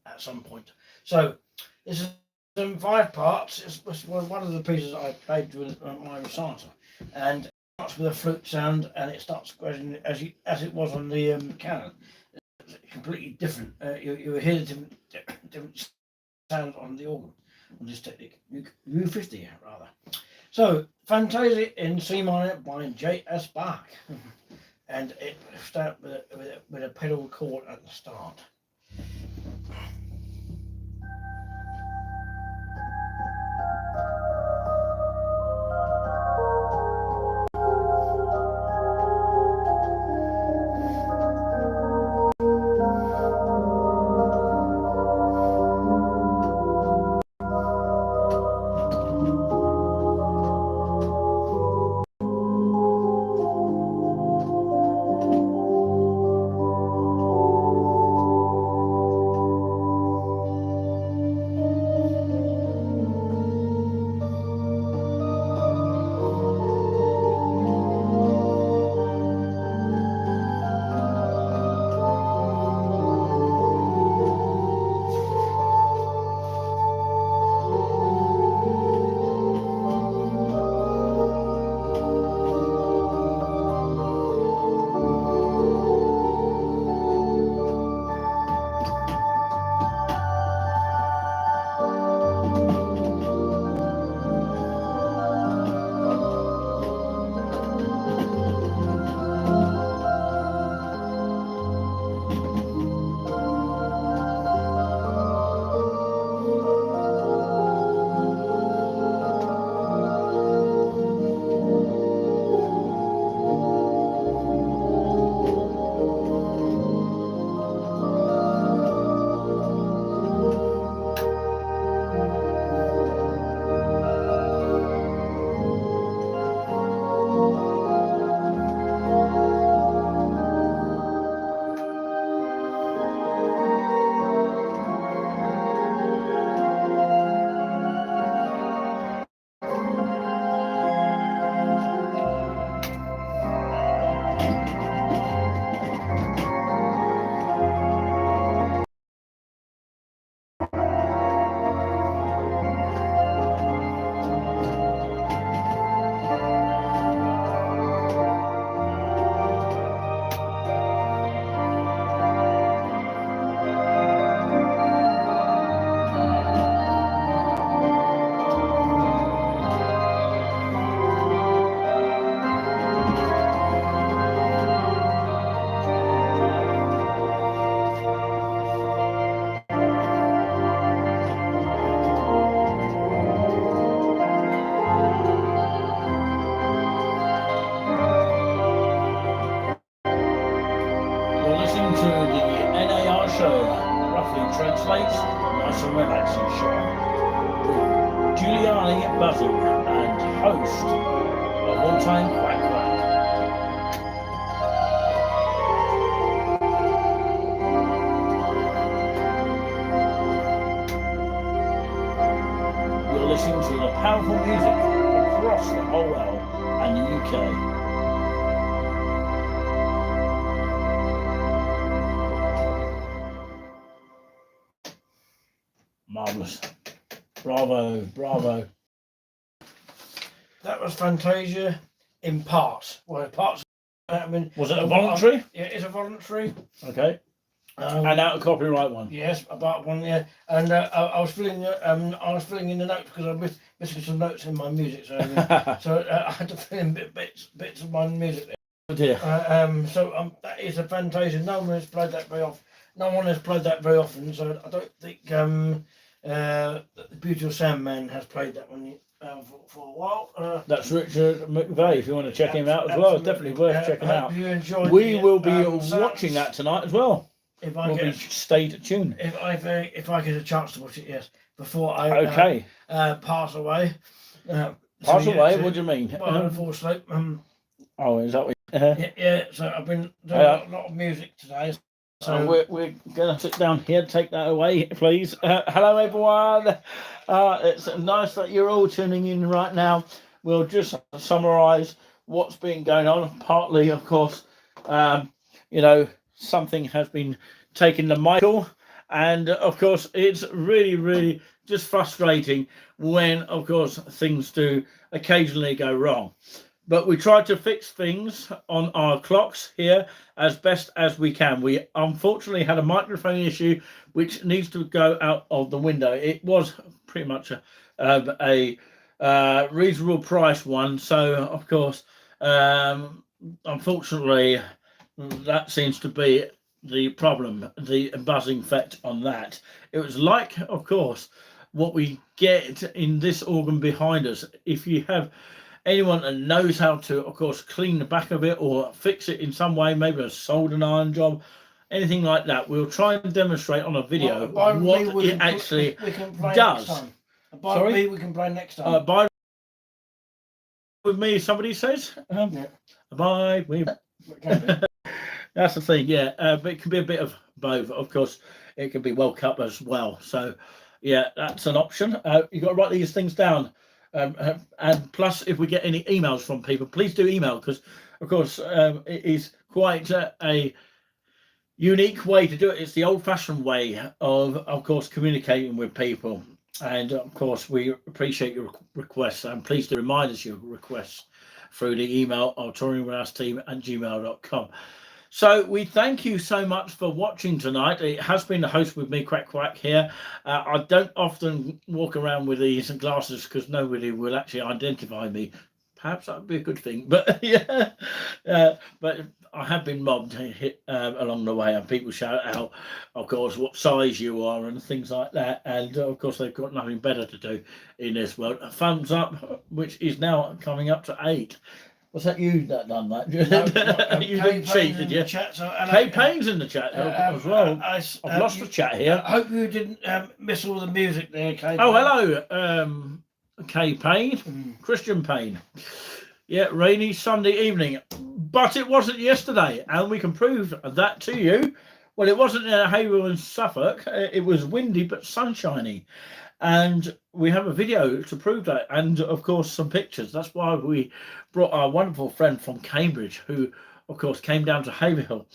at some point. So this is in 5 parts. It's one of the pieces I played with my reciter, and it starts with a flute sound, and it starts gradually as it was on the canon. It's completely different. You hear the different sounds on the organ on this technique. U50 rather. So Fantasia in C minor by J.S. Bach, and it starts with a pedal chord at the start. Translates nice and relaxing show with Juliani Buzzing and host of One Time Quack Quack. You're listening to the powerful music across the whole world and the UK. Marvellous. Bravo, bravo. That was Fantasia in parts. Well, parts. I mean, was it a voluntary? Yeah, it's a voluntary. Okay. And out of copyright one. Yes, about one. Yeah, and I was filling in the notes because I'm missing some notes in my music, so I had to fill in bits of my music. Oh dear. That is a Fantasia. No one has played that very often. No one has played that very often, so I don't think the Beautiful Sandman has played that one for a while. That's Richard McVeigh. If you want to check him out as well, it's definitely worth checking out. You enjoyed We will be sounds. watching that tonight as well. If I We'll be get stay tuned. if I get a chance to watch it, yes, before I pass away. Pass away? What do you mean? Well, fall asleep. Oh, is that what? Yeah. So I've been doing a lot of music today. So we're going to sit down here. Take that away, please. Hello, everyone. It's nice that you're all tuning in right now. We'll just summarise what's been going on. Partly, of course, something has been taking the Michael, and of course, it's really, really just frustrating when, of course, things do occasionally go wrong. But we try to fix things on our clocks here as best as we can. We unfortunately had a microphone issue which needs to go out of the window. It was pretty much a reasonable price one. So, of course, unfortunately, that seems to be the problem, the buzzing effect on that. It was like, of course, what we get in this organ behind us. If you have anyone that knows how to, of course, clean the back of it or fix it in some way, maybe a soldering iron job, anything like that, we'll try and demonstrate on a video what it actually does. Sorry? We can play next time. Abide with me, somebody says. Abide with. That's the thing, yeah. But it can be a bit of both. Of course, it can be World Cup as well. So, yeah, that's an option. You've got to write these things down. And plus, if we get any emails from people, please do email, because, of course, it is quite a unique way to do it. It's the old-fashioned way of course, communicating with people. And, of course, we appreciate your requests. And please do remind us your requests through the email of touringwithusteam@gmail.com. So we thank you so much for watching tonight. It has been the host with me, Quack Quack, here. I don't often walk around with these glasses because nobody will actually identify me. Perhaps that would be a good thing. But yeah, but I have been mobbed along the way, and people shout out, of course, what size you are and things like that. And of course, they've got nothing better to do in this world. A thumbs up, which is now coming up to 8. Was that you that done that? No, you didn't cheat, did you? Kay Payne's in the chat as well. I've lost the chat here. I hope you didn't miss all the music there, Kay. Oh, hello, Kay Payne, Christian Payne. Yeah, rainy Sunday evening, but it wasn't yesterday, and we can prove that to you. Well, it wasn't in Haverhill in Suffolk. It was windy but sunshiny. And we have a video to prove that, and of course some pictures. That's why we brought our wonderful friend from Cambridge, who of course came down to Haverhill.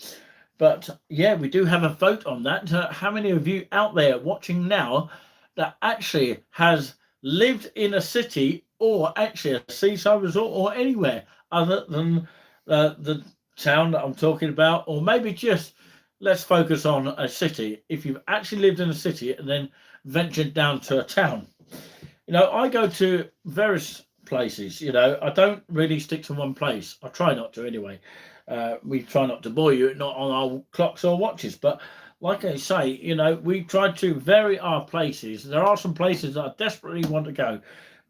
But yeah, we do have a vote on that. How many of you out there watching now that actually has lived in a city or actually a seaside resort or anywhere other than the town that I'm talking about, or maybe just let's focus on a city. If you've actually lived in a city and then ventured down to a town, I go to various places. I don't really stick to one place. I try not to anyway. We try not to bore you, not on our clocks or watches, but like I say, we try to vary our places. There are some places that I desperately want to go,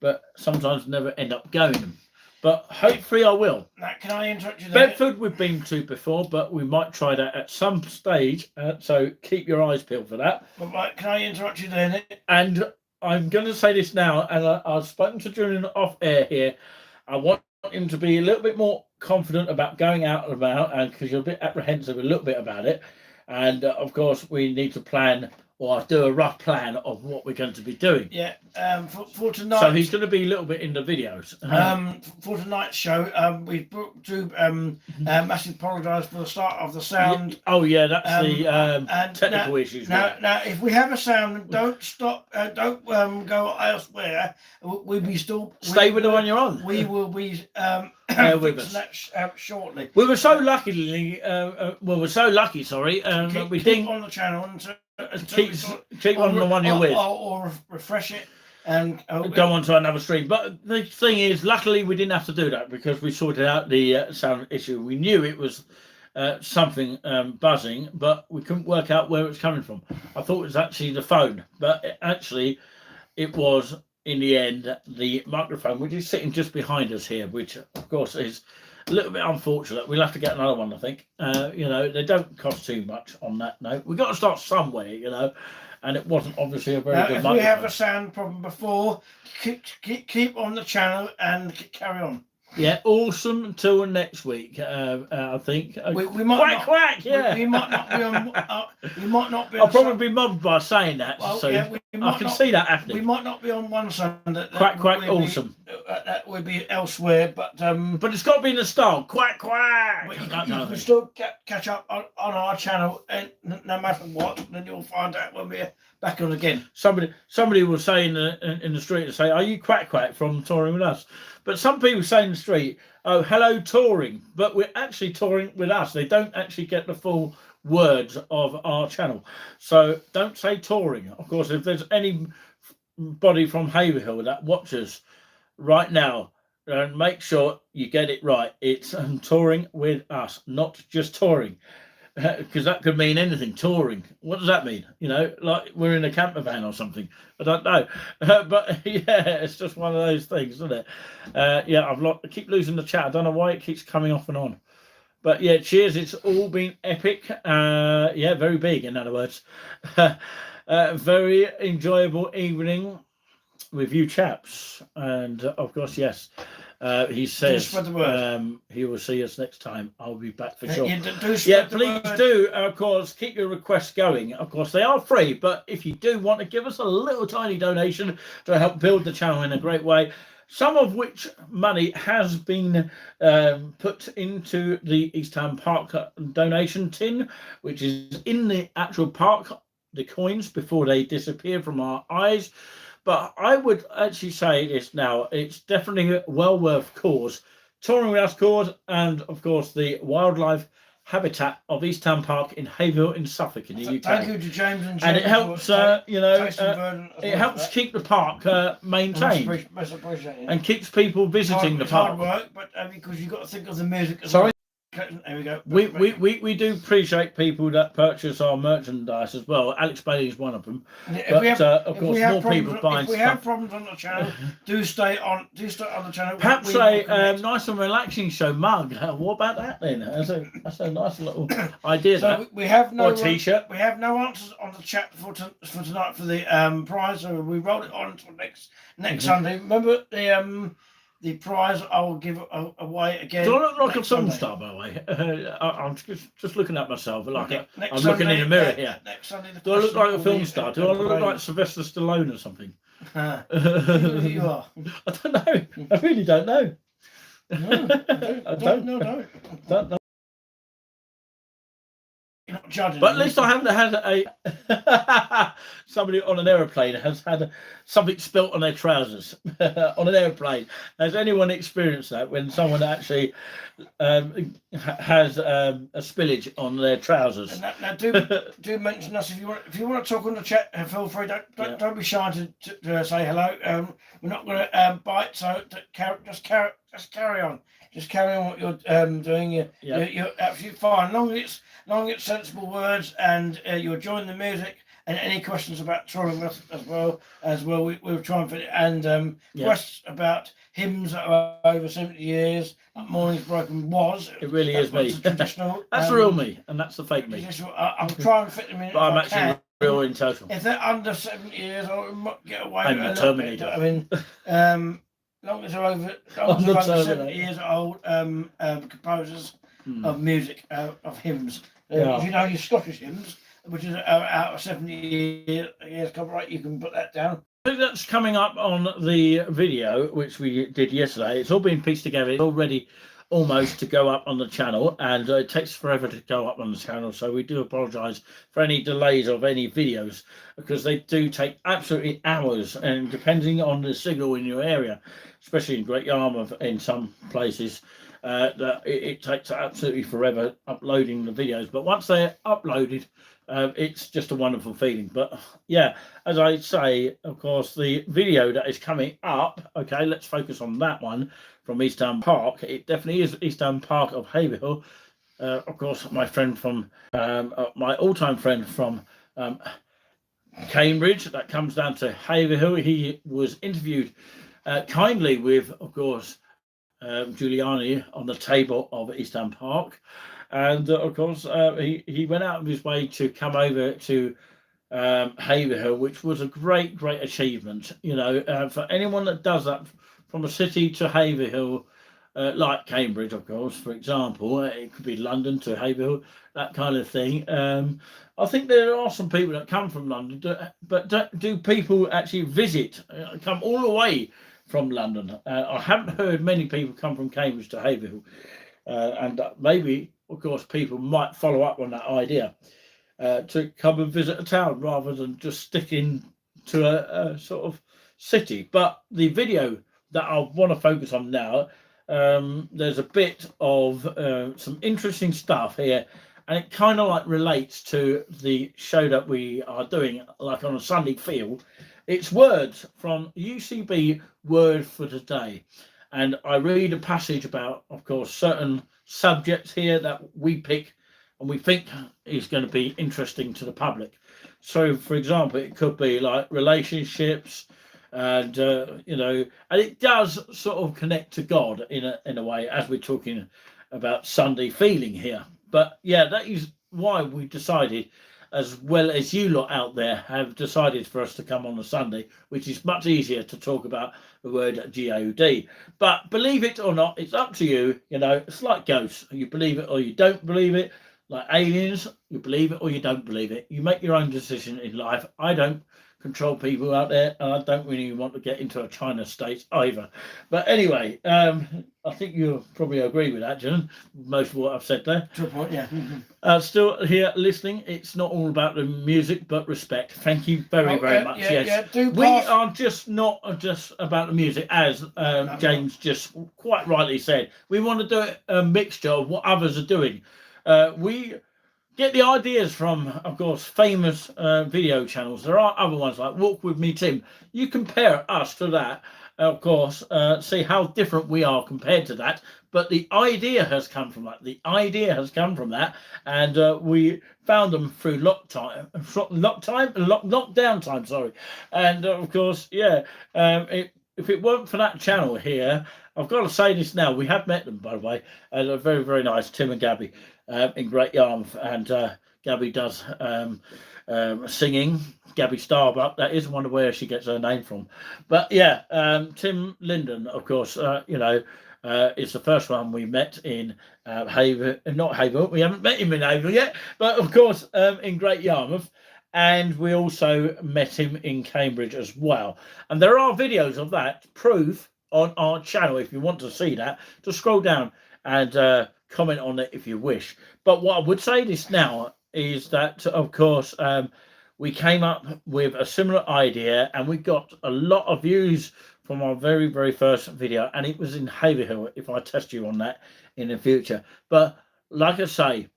but sometimes never end up going. But hopefully I will. Now, can I interrupt you there? Bedford we've been to before, but we might try that at some stage. So keep your eyes peeled for that. But can I interrupt you there, Nick? And I'm going to say this now, and I've spoken to Julian off air here. I want him to be a little bit more confident about going out and about, and because you're a bit apprehensive a little bit about it. And of course, we need to plan or do a rough plan of what we're going to be doing. Yeah, for tonight. So he's going to be a little bit in the videos. For tonight's show, we booked to massively apologise for the start of the sound. Oh yeah, that's the technical issues. Now, if we have a sound, don't stop. Don't go elsewhere. We'll be still. Stay with the one you're on. We will be with us. That shortly. We were so lucky. We're so lucky. Sorry, we keep on the channel and keep on the one you're with, or refresh it and go on to another stream. But the thing is, luckily we didn't have to do that because we sorted out the sound issue. We knew it was something buzzing, but we couldn't work out where it was coming from. I thought it was actually the phone, but actually it was in the end, the microphone, which is sitting just behind us here, which of course is a little bit unfortunate. We'll have to get another one, I think. You know, they don't cost too much on that note. We've got to start somewhere, you know, and it wasn't obviously a very good if microphone. we have a sound problem before, keep on the channel and carry on. Yeah, awesome. Until next week, I think. We might Quack not, quack, yeah. We might not be on. We might not be. I'll on probably be mobbed by saying that. Well, so yeah, I can see that happening. We might not be on one Sunday. Quack quack, awesome. That would be elsewhere, but it's got to be in the style. Quack quack. But you can still catch up on our channel, and no matter what, then you'll find out when we're back on again. Somebody will say in the street, to say, "Are you Quack Quack from Touring With Us?" But some people say in the street, "Oh, hello, touring," but we're actually touring with us. They don't actually get the full words of our channel, so don't say touring. Of course, if there's anybody from Haverhill that watches right now, make sure you get it right. It's touring with us, not just touring, because that could mean anything. Touring, what does that mean? You know, like we're in a camper van or something. I don't know. But yeah, it's just one of those things, isn't it? Yeah, I keep losing the chat. I don't know why it keeps coming off and on. But yeah, cheers. It's all been epic. Yeah, very big, in other words. Very enjoyable evening with you chaps. And of course, yes, he says he will see us next time. I'll be back for sure. Yeah, please do, of course, keep your requests going. Of course, they are free, but if you do want to give us a little tiny donation to help build the channel in a great way, some of which money has been put into the East Ham Park donation tin, which is in the actual park, the coins, before they disappear from our eyes. But I would actually say this now, it's definitely a well worth cause. Touring With Us cause, and of course the wildlife habitat of East Ham Park in Haverhill in Suffolk in the UK. Thank you to James and James. And it helps, you know, it helps keep the park maintained. Most appreciated. And keeps people visiting the park. Hard work, but because you've got to think of the music as well. There we go. We do appreciate people that purchase our merchandise as well. Alex Bailey is one of them. But of course, more people buying stuff. If we have problems on the channel, do stay on the channel. Perhaps a nice and relaxing show mug. What about that then? That's a nice little idea. So we have no t-shirt. We have no answers on the chat for tonight for the prize. So we roll it on until next Sunday. Remember the prize I will give away again. Do I look like a film star, by the way? I'm just looking at myself. Like I'm looking in the mirror here. Next Sunday, do I look like a film star? Do I look like Sylvester Stallone or something? Who you are? I don't know. I really don't know. I don't know. Not judging, but at least I haven't had somebody on an aeroplane has had something spilt on their trousers on an airplane. Has anyone experienced that when someone actually has a spillage on their trousers? Now do mention us if you want to talk on the chat. Feel free. Don't be shy to say hello. We're not going to bite, so just carry on. Just carry on what you're doing. You're absolutely fine. Long as it's sensible words and you're enjoying the music. And any questions about touring with us as well, we'll try and fit it. And questions about hymns that are over 70 years, like Morning's Broken was. It really is me. Traditional. That's the real me, and that's the fake me. I'm trying to fit them in. But I'm actually real in total. If they're under 70 years, I might get away with a Terminator. I mean, long as they're over 70 years old, composers of music, of hymns. If you know your Scottish hymns, which is out of 70 years copyright, you can put that down. I think that's coming up on the video, which we did yesterday. It's all been pieced together. It's all ready almost to go up on the channel, and it takes forever to go up on the channel, so we do apologise for any delays of any videos, because they do take absolutely hours, and depending on the signal in your area, especially in Great Yarmouth in some places, that it takes absolutely forever uploading the videos. But once they're uploaded, it's just a wonderful feeling. But yeah, as I say, of course, the video that is coming up, okay, let's focus on that one from East Ham Park. It definitely is East Ham Park of Haverhill. Of course, my friend from my all-time friend from Cambridge, that comes down to Haverhill. He was interviewed kindly with, of course, Juliani on the table of East Ham Park. And of course, he went out of his way to come over to Haverhill, which was a great achievement. You know, for anyone that does that from a city to Haverhill, like Cambridge, of course, for example, it could be London to Haverhill, that kind of thing. I think there are some people that come from London, but do people actually visit, come all the way from London? I haven't heard many people come from Cambridge to Haverhill, and maybe, of course, people might follow up on that idea to come and visit a town rather than just sticking to a sort of city. But the video that I want to focus on now, there's a bit of some interesting stuff here, and it kind of like relates to the show that we are doing, like on a Sunday feel. It's words from UCB Word for Today, and I read a passage about, of course, certain subjects here that we pick and we think is going to be interesting to the public. So, for example, it could be like relationships, and you know, and it does sort of connect to God in a way, as we're talking about Sunday feeling here. But yeah, that is why we decided, as well as you lot out there have decided, for us to come on a Sunday, which is much easier to talk about the word God. But believe it or not, it's up to you. You know, it's like ghosts. You believe it or you don't believe it. Like aliens, you believe it or you don't believe it. You make your own decision in life. I don't control people out there, and I don't really want to get into a China state either. But anyway, I think you'll probably agree with that, Jen, most of what I've said there. To a point, yeah. Still here listening. It's not all about the music, but respect. Thank you very much. Yes, we are just not just about the music, as James just quite rightly said. We want to do a mixture of what others are doing. We get the ideas from, of course, famous video channels. There are other ones like Walk With Me Tim. You compare us to that, of course, see how different we are compared to that. But the idea has come from that. And we found them through lockdown time. Sorry, and of course, yeah. If it weren't for that channel here, I've got to say this now. We have met them, by the way, and they're very nice, Tim and Gabby, in Great Yarmouth. And Gabby does singing. Gabby Starbuck, that is one of where she gets her name from. But yeah, Tim Linden, of course, you know, is the first one we met in Haverhill. Not Haverhill, we haven't met him in Haverhill yet, but of course in Great Yarmouth. And we also met him in Cambridge as well. And there are videos of that, proof, on our channel. If you want to see that, just scroll down and comment on it if you wish. But what I would say this now is that, of course, we came up with a similar idea, and we got a lot of views from our very first video, and it was in Haverhill, if I test you on that in the future. But like I say,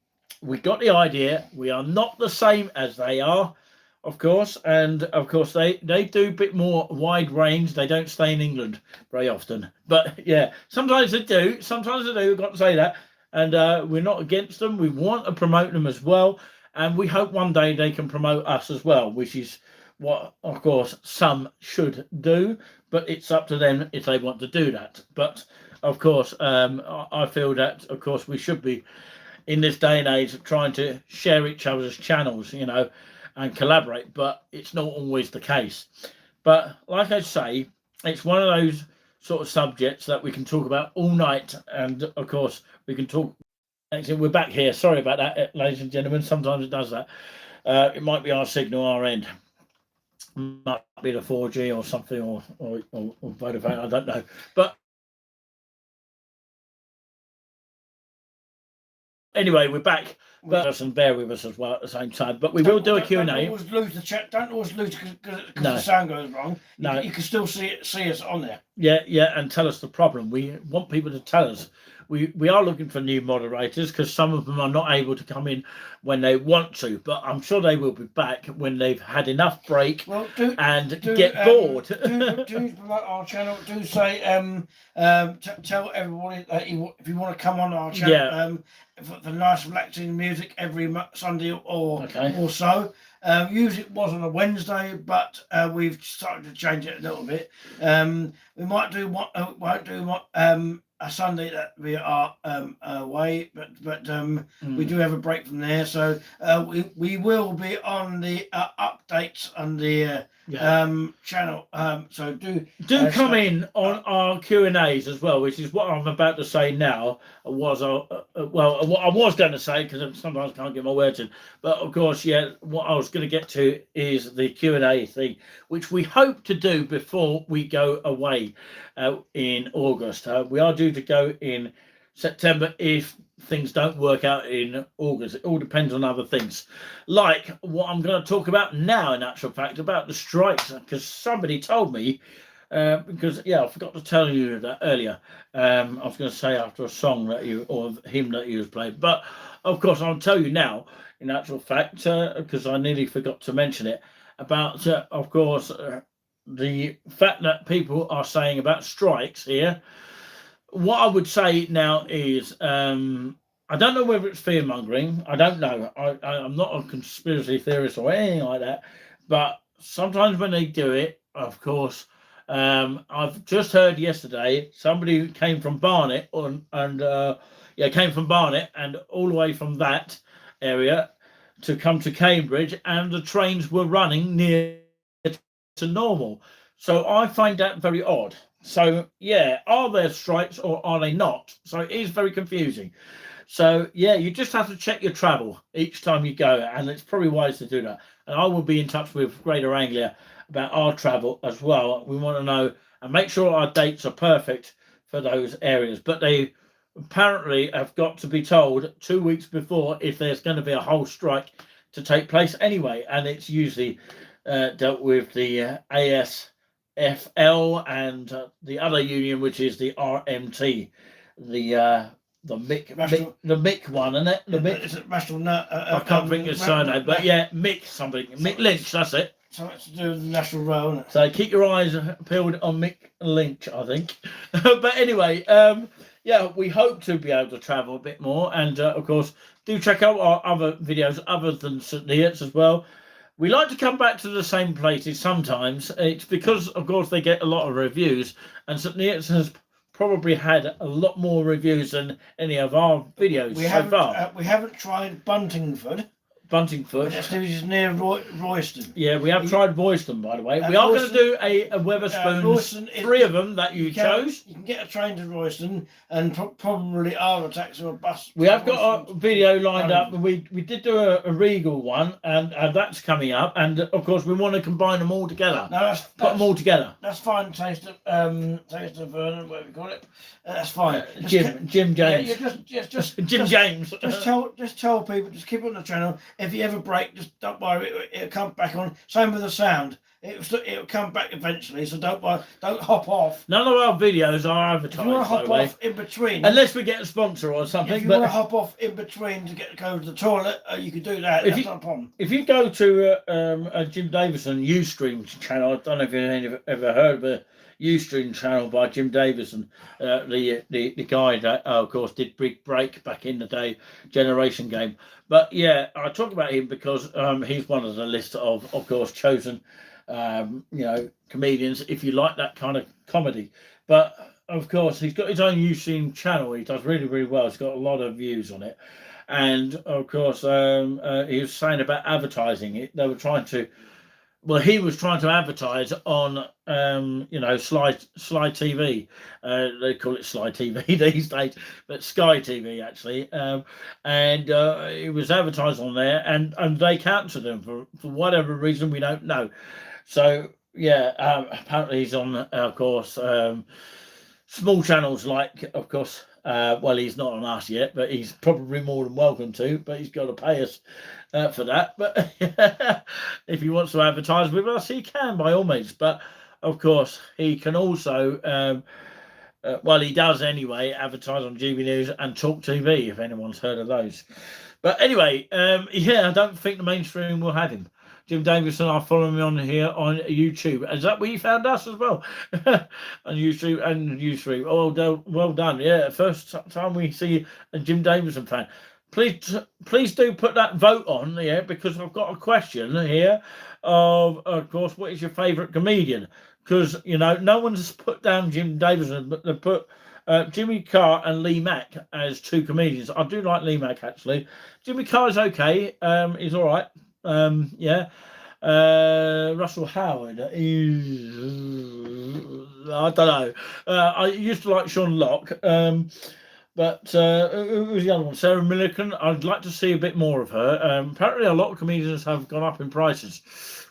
we got the idea. We are not the same as they are, of course, and of course they do a bit more wide range. They don't stay in England very often, but yeah, sometimes they do. We've got to say that. And we're not against them. We want to promote them as well, and we hope one day they can promote us as well, which is what, of course, some should do, but it's up to them if they want to do that. But of course, I feel that, of course, we should be, in this day and age, trying to share each other's channels, you know, and collaborate, but it's not always the case. But like I say, it's one of those sort of subjects that we can talk about all night, and of course we can talk. Actually, we're back here. Sorry about that, ladies and gentlemen. Sometimes it does that. It might be our signal, our end. Might be the 4G or something, or Vodafone. I don't know, but anyway, we're back. But and bear with us as well at the same time. But we will do a Q&A. Don't always lose the chat. Don't always lose because the sound goes wrong. You can still see us on there. Yeah, and tell us the problem. We want people to tell us we are looking for new moderators because some of them are not able to come in when they want to, but I'm sure they will be back when they've had enough break and get bored. do promote our channel. Do say tell everybody that if you want to come on our channel, for the nice relaxing music every Sunday or so. Usually it was on a Wednesday, but we've started to change it a little bit. We might do a Sunday that we are away, but we do have a break from there. So we will be on the updates on the channel. So do come in on our Q&As as well, which is what I'm about to say now. What I was going to say, because sometimes I can't get my words in, but of course, what I was going to get to is the Q&A thing, which we hope to do before we go away in August. We are due to go in September if things don't work out in August. It all depends on other things, like what I'm going to talk about now, in actual fact, about the strikes, because somebody told me, because I forgot to tell you that earlier. I was going to say after a song or hymn that you was playing, but of course I'll tell you now, in actual fact, because I nearly forgot to mention it, about of course the fact that people are saying about strikes here. What I would say now is, I don't know whether it's fear-mongering. I don't know. I'm not a conspiracy theorist or anything like that. But sometimes when they do it, of course, I've just heard yesterday somebody came from Barnet came from Barnet and all the way from that area to come to Cambridge, and the trains were running near to normal. So I find that very odd. So are there strikes or are they not? So it is very confusing. So you just have to check your travel each time you go, and it's probably wise to do that. And I will be in touch with Greater Anglia about our travel as well. We want to know and make sure our dates are perfect for those areas. But they apparently have got to be told 2 weeks before if there's going to be a whole strike to take place anyway. And it's usually dealt with the ASFL and the other union, which is the RMT, the Mick one, isn't it? The Mick. I can't think of his surname, but Mick something. Mick Lynch, that's it. Something to do with the National Rail, isn't it? So keep your eyes peeled on Mick Lynch, I think. But anyway, we hope to be able to travel a bit more, and of course, do check out our other videos other than St Neots as well. We like to come back to the same places sometimes. It's because, of course, they get a lot of reviews, and St Neots has probably had a lot more reviews than any of our videos so far. We haven't tried Buntingford. Which is near Royston. Yeah, we have tried Royston, by the way. We are going to do a Wetherspoons, 3 of them that you chose. You can get a train to Royston and probably either a taxi or a bus. We have got a video lined up. We did do a Regal one, and that's coming up. And of course, we want to combine them all together. Put them all together. That's fine. Taste of Vernon, whatever you call it. That's fine. Jim James. Just Jim James. Just tell people. Just keep it on the channel. If you ever break, just don't worry. It'll come back on. Same with the sound. It'll come back eventually. So don't worry. Don't hop off. None of our videos are advertised. If you want to hop off in between, unless we get a sponsor or something. If you want to hop off in between to go to the toilet, you can do that. That's not a problem. If you go to Jim Davison Ustream channel, I don't know if you've ever heard of a Ustream channel by Jim Davison, the guy that of course did Big Break back in the day, Generation Game. But I talk about him because he's one of the list of course chosen comedians if you like that kind of comedy. But of course he's got his own Ustream channel. He does really, really well. He's got a lot of views on it. And of course he was saying about advertising it. They were trying to he was trying to advertise on, Sly TV. They call it Sly TV these days, but Sky TV actually. And it was advertised on there, and they cancelled him for whatever reason we don't know. So apparently he's on, of course, small channels like, of course. He's not on us yet, but he's probably more than welcome to. But he's got to pay us for that. But if he wants to advertise with us, he can by all means. But of course, he can also well, he does anyway, advertise on GB News and Talk TV, if anyone's heard of those. But anyway, yeah, I don't think the mainstream will have him. Jim Davison are following me on here on YouTube. Is that where you found us as well? On YouTube and YouTube. Oh, well done. Yeah, first time we see a Jim Davison fan. Please do put that vote on, yeah, because I've got a question here of course, what is your favourite comedian? Because, you know, no one's put down Jim Davison, but they put Jimmy Carr and Lee Mack as two comedians. I do like Lee Mack, actually. Jimmy Carr is okay. He's all right. Yeah. Russell Howard is, I don't know. I used to like Sean Locke. But who was the other one? Sarah Millican. I'd like to see a bit more of her. Apparently, a lot of comedians have gone up in prices.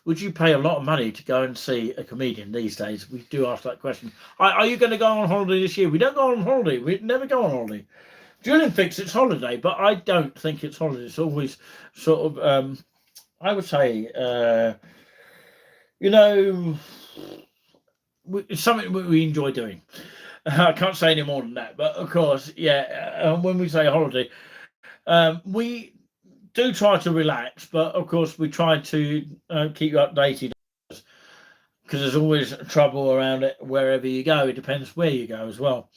Would you pay a lot of money to go and see a comedian these days? We do ask that question. Are you going to go on holiday this year? We don't go on holiday. We never go on holiday. Julian thinks it's holiday, but I don't think it's holiday. It's always sort of, I would say, you know, it's something we enjoy doing. I can't say any more than that, but of course, yeah, when we say holiday, we do try to relax, but of course we try to keep you updated, because there's always trouble around it wherever you go. It depends where you go as well.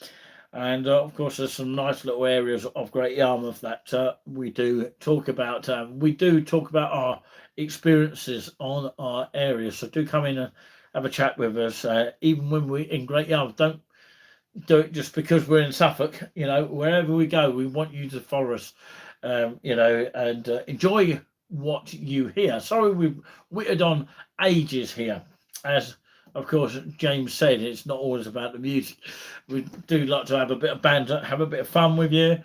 And of course, there's some nice little areas of Great Yarmouth that we do talk about. We do talk about our experiences on our area, so do come in and have a chat with us, even when we're in Great Yarmouth. Don't do it just because we're in Suffolk. You know, wherever we go, we want you to follow us, you know, and enjoy what you hear. Sorry, we've whittled on ages here. As of course James said, it's not always about the music. We do like to have a bit of banter, have a bit of fun with you.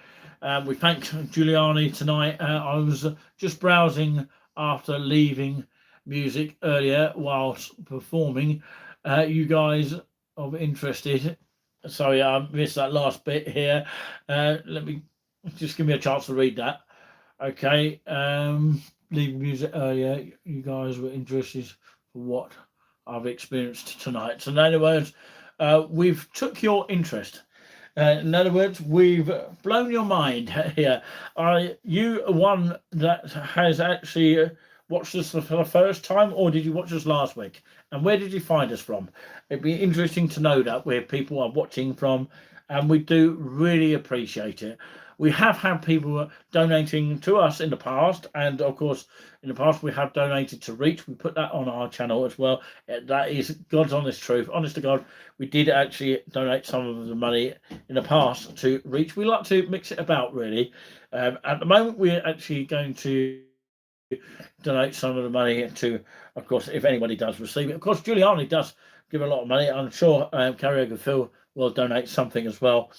We thank Juliani tonight. I was just browsing after leaving music earlier whilst performing. You guys are interested. Sorry, I missed that last bit here. Let me just give me a chance to read that. Okay. Leaving music earlier. You guys were interested for what I've experienced tonight. So in other words, we've took your interest. In other words, we've blown your mind here. Are you one that has actually watched us for the first time, or did you watch us last week? And where did you find us from? It'd be interesting to know that, where people are watching from, and we do really appreciate it. We have had people donating to us in the past, and of course in the past we have donated to Reach. We put that on our channel as well. That is God's honest truth. Honest to God, we did actually donate some of the money in the past to Reach. We like to mix it about, really. At the moment we're actually going to donate some of the money to, of course, if anybody does receive it. Of course, Juliani does give a lot of money. I'm sure Karaoke Phil will donate something as well,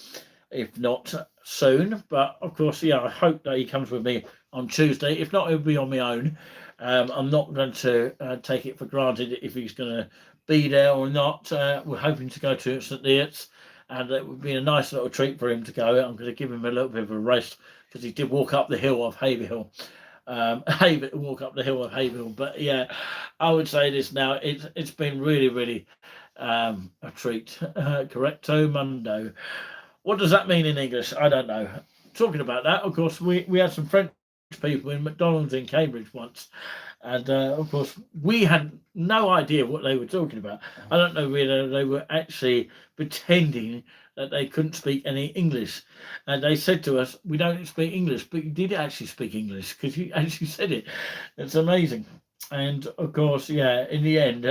if not soon. But of course, yeah, I hope that he comes with me on Tuesday. If not, it'll be on my own. I'm not going to take it for granted if he's going to be there or not. We're hoping to go to St Neots, and it would be a nice little treat for him to go. I'm going to give him a little bit of a rest, because he did walk up the hill of Haverhill. Walk up the hill of Haverhill. But yeah, I would say this now, it's been really a treat. Correcto mundo. What does that mean in English? I don't know. Talking about that, of course, we had some French people in McDonald's in Cambridge once, and of course we had no idea what they were talking about. I don't know whether they were actually pretending that they couldn't speak any English, and they said to us, "We don't speak English," but you did actually speak English, because you actually said it. It's amazing. And of course, yeah, in the end,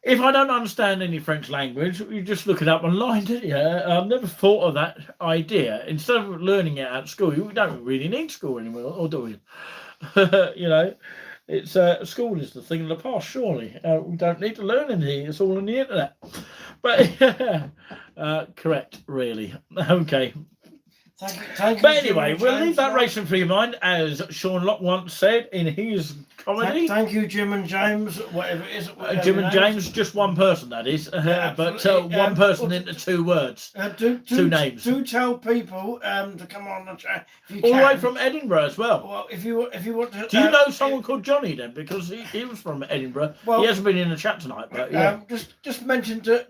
if I don't understand any French language, you just look it up online, don't you? I've never thought of that idea. Instead of learning it at school, we don't really need school anymore, or do we? You know, it's school is the thing of the past, surely. We don't need to learn anything. It's all on the internet. But correct, really. Okay. Thank you, but anyway, we'll leave that racing through your mind, as Sean Locke once said in his comedy. Thank you, Jim and James, whatever it is. Jim and James, just one person, that is. But one person into 2 words. 2 names. Do tell people to come on the chat if you All can. the way from Edinburgh as well. Well, if you want to. Do you know someone called Johnny then? Because he was from Edinburgh. Well, he hasn't been in the chat tonight, but yeah. Just mention to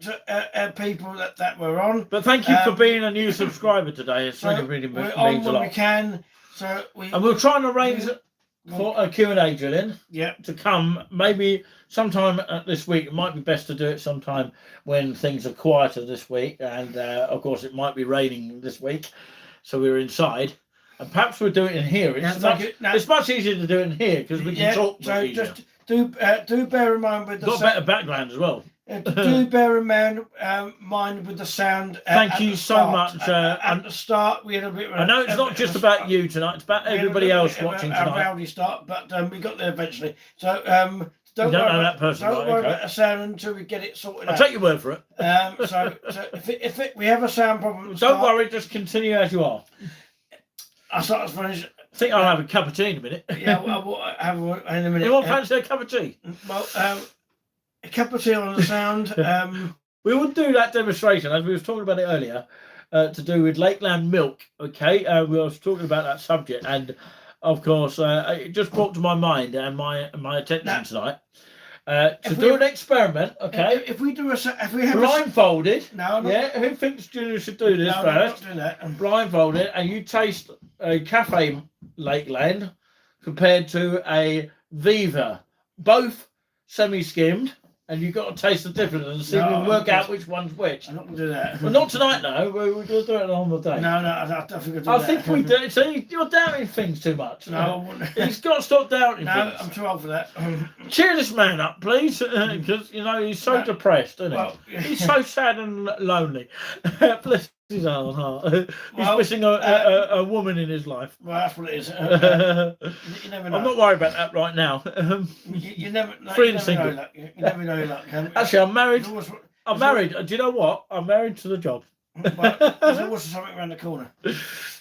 people that we're on. But thank you for being a new subscriber today. It's really we're means on a when lot. we can. And we'll try and arrange for a Q&A, Julian. Yeah. To come maybe sometime this week. It might be best to do it sometime when things are quieter this week, and of course it might be raining this week, so we're inside. And perhaps we'll do it in here. It's much easier to do it in here because we can talk. So just do bear in mind with the got better background as well. Do bear in mind with the sound. Thank you so much. At the start, we had a bit. I know it's not just about you tonight; it's about everybody else watching tonight. A rowdy start, but we got there eventually. So don't worry about that person. Don't worry about the sound until we get it sorted out. I'll take your word for it. So if we have a sound problem, don't worry. Just continue as you are. I'll start to finish. I think I'll have a cup of tea in a minute. Yeah, I'll have one in a minute. You want fancy a cup of tea? Well, a cup of tea on the sound. We would do that demonstration as we was talking about it earlier, to do with Lakeland milk. Okay, we was talking about that subject, and of course, it just brought to my mind and my attention tonight to do an experiment. Okay, if we have blindfolded. No, yeah. Who thinks Julian should do this first? No, I'm not doing that. Blindfolded, and you taste a Cafe Lakeland compared to a Viva, both semi-skimmed. And you've got to taste the difference and see if we can work out which one's which. I'm not going to do that. Well, not tonight, no. We're going to do it on the day. No, I don't think we'll do I that. think we do. See, you're doubting things too much. No, I wouldn't. He's got to stop doubting things. No, I'm too old for that. Cheer this man up, please, because, he's so depressed, isn't he? Well, he's so sad and lonely. Bless his old heart. He's missing a woman in his life. Well, that's what it is. You never know. I'm not worried about that right now. You never know. Free and single. You never know luck. Actually, I'm married. I'm married. Do you know what? I'm married to the job. Well, there's always something around the corner.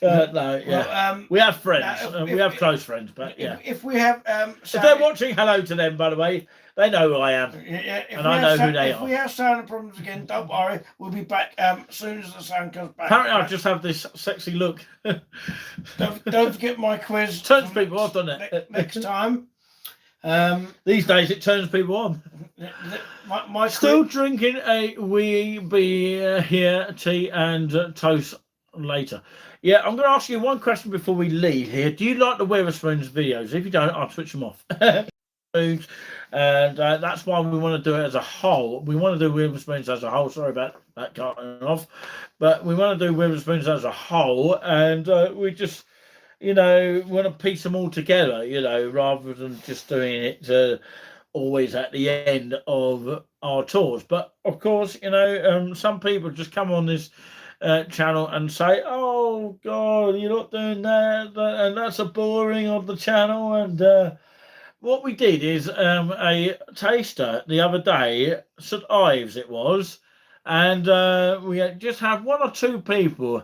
No, yeah. Well, we have friends. We have close friends, but yeah. If we have, if they're watching, hello to them, by the way. They know who I am, and I know who they are. If we have sound problems again, don't worry. We'll be back as soon as the sound comes back. Apparently, I just have this sexy look. Don't forget my quiz. Turns people off, doesn't it? Next time. These days, it turns people on. My Still drinking a wee beer here, tea and toast later. Yeah, I'm going to ask you one question before we leave here. Do you like the Weatherspoons videos? If you don't, I'll switch them off. And that's why we want to do it as a whole. We want to do Weatherspoons as a whole. Sorry about that cutting off. But we want to do Weatherspoons as a whole. And we just, want to piece them all together, rather than just doing it always at the end of our tours. But, of course, some people just come on this channel and say, oh, God, you're not doing that. And that's a boring of the channel. And what we did is a taster the other day, St Ives it was, and we just had 1 or 2 people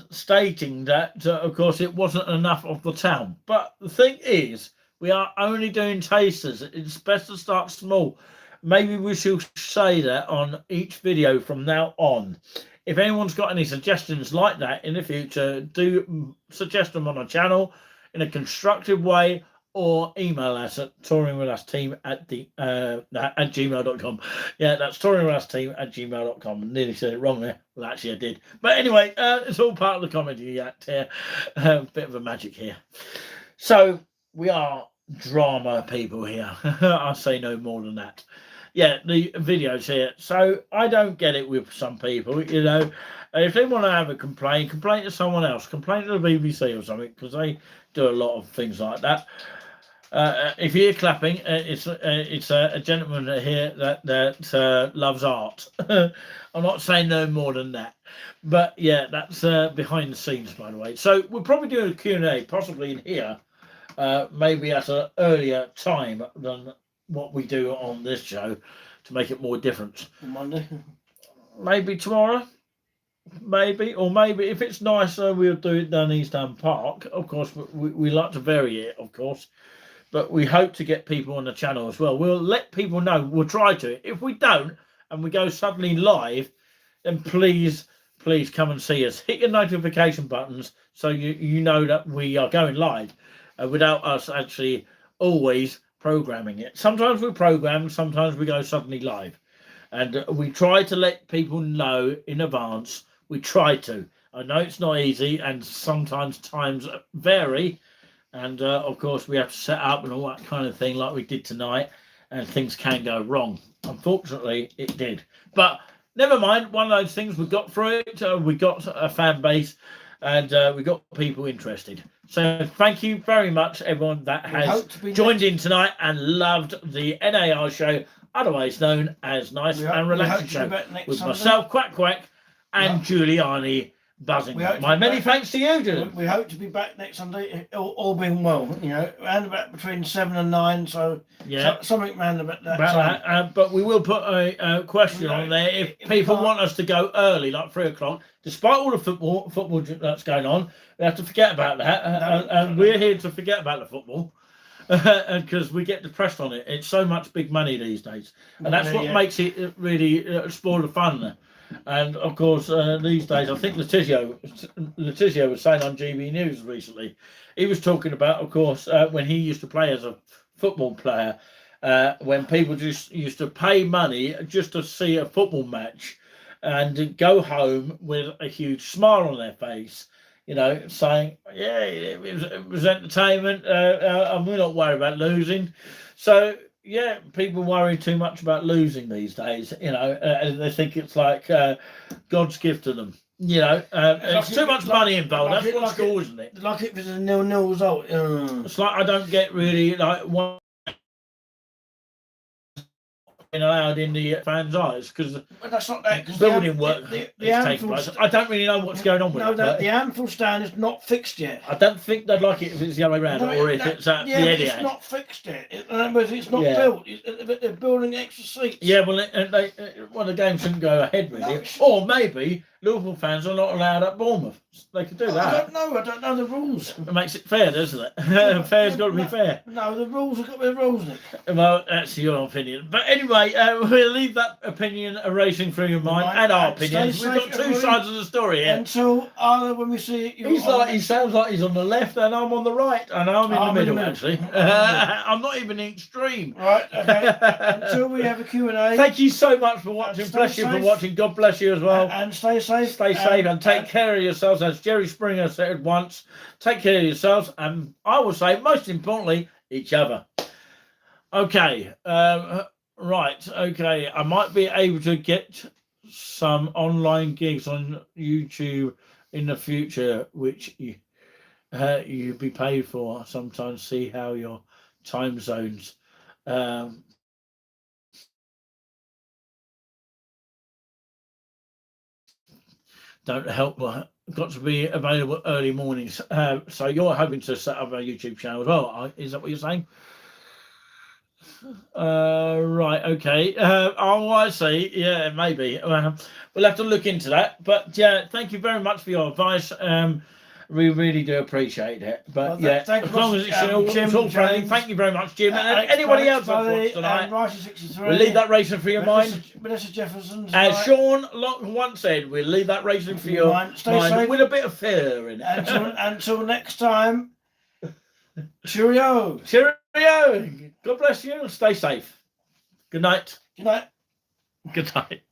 stating that, of course, it wasn't enough of the town. But the thing is, we are only doing tasters. It's best to start small. Maybe we should say that on each video from now on. If anyone's got any suggestions like that in the future, do suggest them on our channel in a constructive way, or email us at touringwithusteam@gmail.com. Yeah, that's touringwithusteam@gmail.com. Nearly said it wrong there. Well, actually, I did. But anyway, it's all part of the comedy act here. Bit of a magic here. So, we are drama people here. I'll say no more than that. Yeah, the videos here. So, I don't get it with some people, If they want to have a complaint to someone else. Complain to the BBC or something, because they do a lot of things like that. If you hear clapping, it's a gentleman here that loves art. I'm not saying no more than that, but yeah, that's behind the scenes, by the way. So we'll probably do a Q&A, possibly in here, maybe at an earlier time than what we do on this show, to make it more different. Monday, maybe tomorrow. Maybe if it's nicer, we'll do it down East Ham Park. Of course, we like to vary it, of course. but we hope to get people on the channel as well. We'll let people know. We'll try to. If we don't, and we go suddenly live, then please come and see us. Hit your notification buttons so you know that we are going live without us actually always programming it. Sometimes we program, sometimes we go suddenly live, and we try to let people know in advance. We try to. I know it's not easy, and sometimes times vary, and of course we have to set up and all that kind of thing like we did tonight, and things can go wrong. Unfortunately, it did, but never mind. One of those things, we got through it. We got a fan base, and we got people interested. So thank you very much, everyone that has joined in tonight and loved the NAR show, otherwise known as Nice and Relaxing Show, with myself, Quack Quack, and Juliani Buzzing. My many thanks to you, Julian. We hope to be back next Sunday, all being well. You know, around about between 7 and 9. So yeah, something around about that. But we will put a question on there if people want us to go early, like 3 o'clock. Despite all the football that's going on, we have to forget about that, and we're here to forget about the football. Because we get depressed on it. It's so much big money these days, and that's what makes it really spoil the fun. And of course, these days, I think Letizio was saying on GB News recently, he was talking about, of course, when he used to play as a football player, when people just used to pay money just to see a football match and go home with a huge smile on their face, you know, saying, yeah, it was entertainment, and we're not worried about losing. So, yeah, people worry too much about losing these days, you know, and they think it's like God's gift to them. You know, it's too much money involved. That's what's cool, isn't it? Like it was a 0-0 result. It's like I don't get really like one allowed in the fans' eyes because that's not that. Building work is taking place. I don't really know what's going on with it. No, the Anfield stand is not fixed yet. I don't think they'd like it if it's the other way around, or if it's at the Etihad. It's not fixed yet. It's not built. They're building extra seats. Yeah, well, the game shouldn't go ahead really, or maybe Liverpool fans are not allowed at Bournemouth. They could do that. I don't know the rules. It makes it fair, doesn't it? Fair's got to be fair. No, the rules have got to be the rules, Nick. Well, that's your opinion. But anyway, we'll leave that opinion racing through your mind and our opinions. We've got two sides of the story here. Until when we see you, he sounds like he's on the left and I'm on the right, and I'm in the middle actually. I'm not even in extreme. Right. Okay. Until we have a Q&A. Thank you so much for watching. Bless you for watching. God bless you as well. And stay safe. Stay safe and take care of yourselves, as Jerry Springer said once. Take care of yourselves, and I will say, most importantly, each other. Okay. Right. Okay. I might be able to get some online gigs on YouTube in the future, which you be paid for. Sometimes see how your time zones. Don't help. Got to be available early mornings. So you're hoping to set up a YouTube channel as well? Is that what you're saying? Right. Okay. Oh, I see. Yeah, maybe. We'll have to look into that. But yeah, thank you very much for your advice. We really do appreciate it. But yeah, as long as it's all friendly. Thank you very much, Jim. And anybody else that's watched tonight, we'll leave that racing for your mind. Vanessa Jefferson. As Sean Locke once said, we'll leave that racing for your mind with a bit of fear in it. Until next time, cheerio. Cheerio. God bless you. Stay safe. Good night. Good night. Good night.